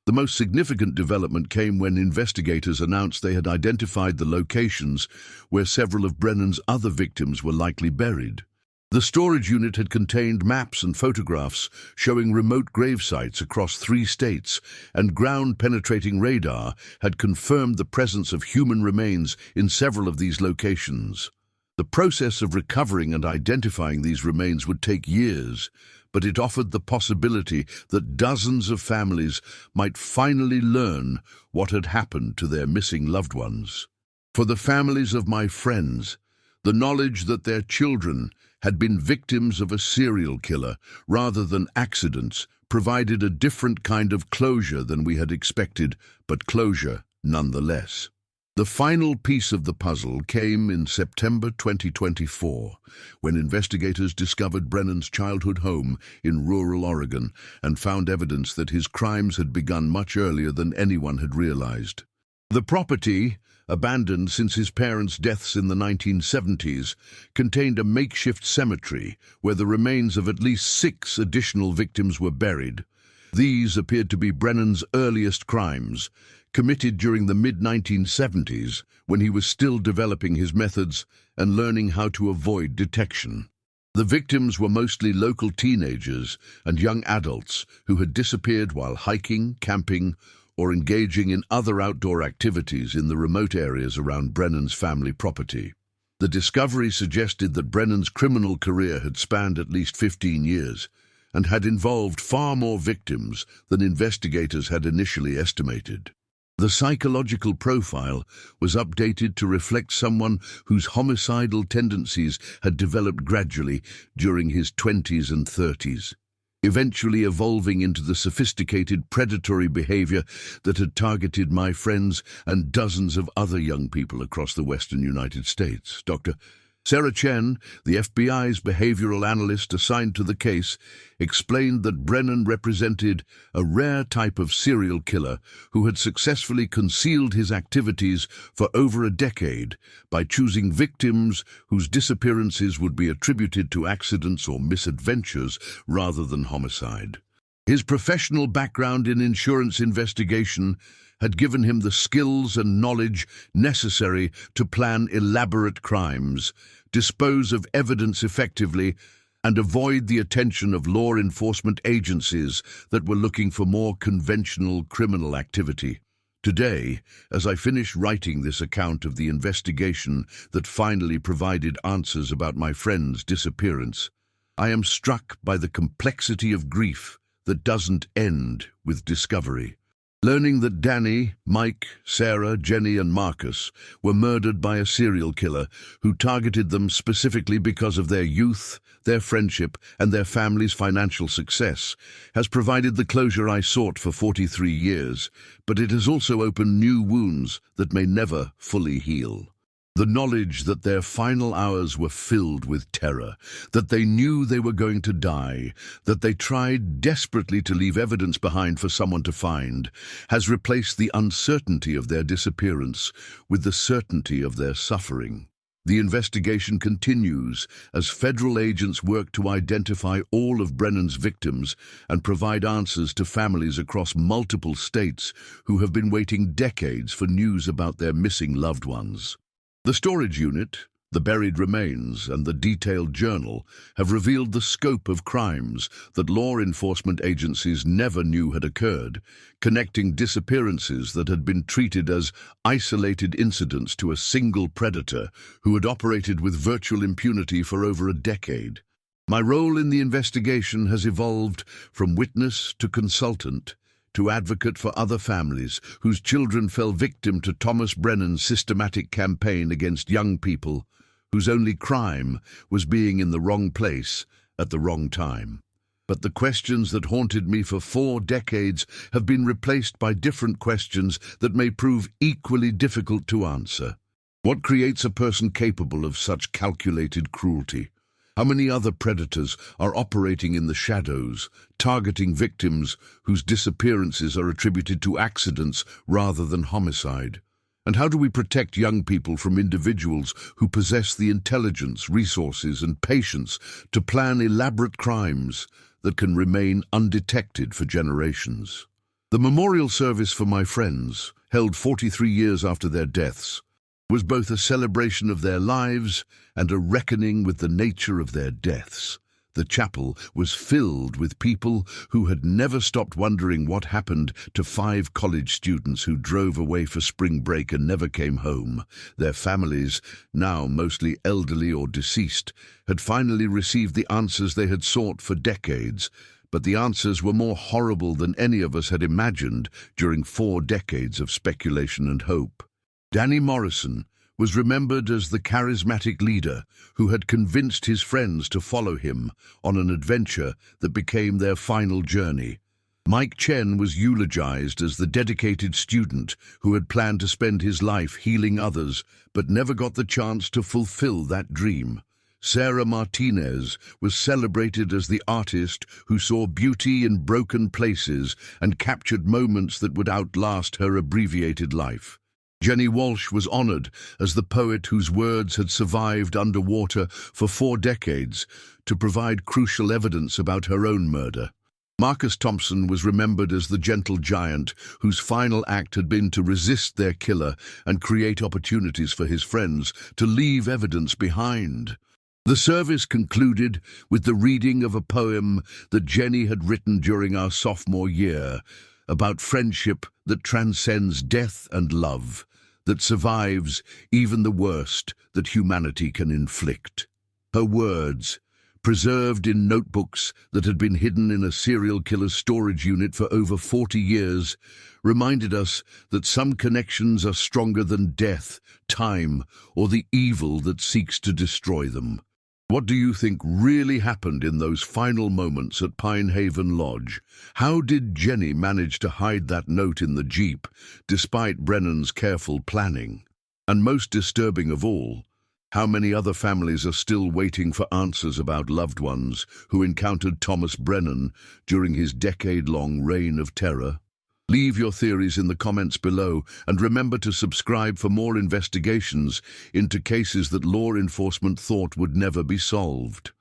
The most significant development came when investigators announced they had identified the locations where several of Brennan's other victims were likely buried. The storage unit had contained maps and photographs showing remote grave sites across 3 states, and ground-penetrating radar had confirmed the presence of human remains in several of these locations. The process of recovering and identifying these remains would take years, but it offered the possibility that dozens of families might finally learn what had happened to their missing loved ones. For the families of my friends, the knowledge that their children had been victims of a serial killer rather than accidents provided a different kind of closure than we had expected, but closure nonetheless. The final piece of the puzzle came in September 2024, when investigators discovered Brennan's childhood home in rural Oregon and found evidence that his crimes had begun much earlier than anyone had realized. The property, abandoned since his parents' deaths in the 1970s, contained a makeshift cemetery where the remains of at least 6 additional victims were buried. These appeared to be Brennan's earliest crimes, committed during the mid-1970s when he was still developing his methods and learning how to avoid detection. The victims were mostly local teenagers and young adults who had disappeared while hiking, camping, or engaging in other outdoor activities in the remote areas around Brennan's family property. The discovery suggested that Brennan's criminal career had spanned at least 15 years and had involved far more victims than investigators had initially estimated. The psychological profile was updated to reflect someone whose homicidal tendencies had developed gradually during his 20s and 30s, eventually evolving into the sophisticated predatory behavior that had targeted my friends and dozens of other young people across the western United States. Dr. Sarah Chen, the FBI's behavioral analyst assigned to the case, explained that Brennan represented a rare type of serial killer who had successfully concealed his activities for over a decade by choosing victims whose disappearances would be attributed to accidents or misadventures rather than homicide. His professional background in insurance investigation had given him the skills and knowledge necessary to plan elaborate crimes, dispose of evidence effectively, and avoid the attention of law enforcement agencies that were looking for more conventional criminal activity. Today, as I finish writing this account of the investigation that finally provided answers about my friend's disappearance, I am struck by the complexity of grief that doesn't end with discovery. Learning that Danny, Mike, Sarah, Jenny, and Marcus were murdered by a serial killer who targeted them specifically because of their youth, their friendship, and their family's financial success has provided the closure I sought for 43 years, but it has also opened new wounds that may never fully heal. The knowledge that their final hours were filled with terror, that they knew they were going to die, that they tried desperately to leave evidence behind for someone to find, has replaced the uncertainty of their disappearance with the certainty of their suffering. The investigation continues as federal agents work to identify all of Brennan's victims and provide answers to families across multiple states who have been waiting decades for news about their missing loved ones. The storage unit, the buried remains, and the detailed journal have revealed the scope of crimes that law enforcement agencies never knew had occurred, connecting disappearances that had been treated as isolated incidents to a single predator who had operated with virtual impunity for over a decade. My role in the investigation has evolved from witness to consultant, to advocate for other families whose children fell victim to Thomas Brennan's systematic campaign against young people, whose only crime was being in the wrong place at the wrong time. But the questions that haunted me for 4 decades have been replaced by different questions that may prove equally difficult to answer. What creates a person capable of such calculated cruelty? How many other predators are operating in the shadows, targeting victims whose disappearances are attributed to accidents rather than homicide? And how do we protect young people from individuals who possess the intelligence, resources, and patience to plan elaborate crimes that can remain undetected for generations? The memorial service for my friends, held 43 years after their deaths, was both a celebration of their lives and a reckoning with the nature of their deaths. The chapel was filled with people who had never stopped wondering what happened to 5 college students who drove away for spring break and never came home. Their families, now mostly elderly or deceased, had finally received the answers they had sought for decades, but the answers were more horrible than any of us had imagined during 4 decades of speculation and hope. Danny Morrison was remembered as the charismatic leader who had convinced his friends to follow him on an adventure that became their final journey. Mike Chen was eulogized as the dedicated student who had planned to spend his life healing others but never got the chance to fulfill that dream. Sarah Martinez was celebrated as the artist who saw beauty in broken places and captured moments that would outlast her abbreviated life. Jenny Walsh was honored as the poet whose words had survived underwater for 4 decades to provide crucial evidence about her own murder. Marcus Thompson was remembered as the gentle giant whose final act had been to resist their killer and create opportunities for his friends to leave evidence behind. The service concluded with the reading of a poem that Jenny had written during our sophomore year about friendship that transcends death and love, that survives even the worst that humanity can inflict. Her words, preserved in notebooks that had been hidden in a serial killer's storage unit for over 40 years, reminded us that some connections are stronger than death, time, or the evil that seeks to destroy them. What do you think really happened in those final moments at Pine Haven Lodge? How did Jenny manage to hide that note in the Jeep, despite Brennan's careful planning? And most disturbing of all, how many other families are still waiting for answers about loved ones who encountered Thomas Brennan during his decade-long reign of terror? Leave your theories in the comments below and remember to subscribe for more investigations into cases that law enforcement thought would never be solved.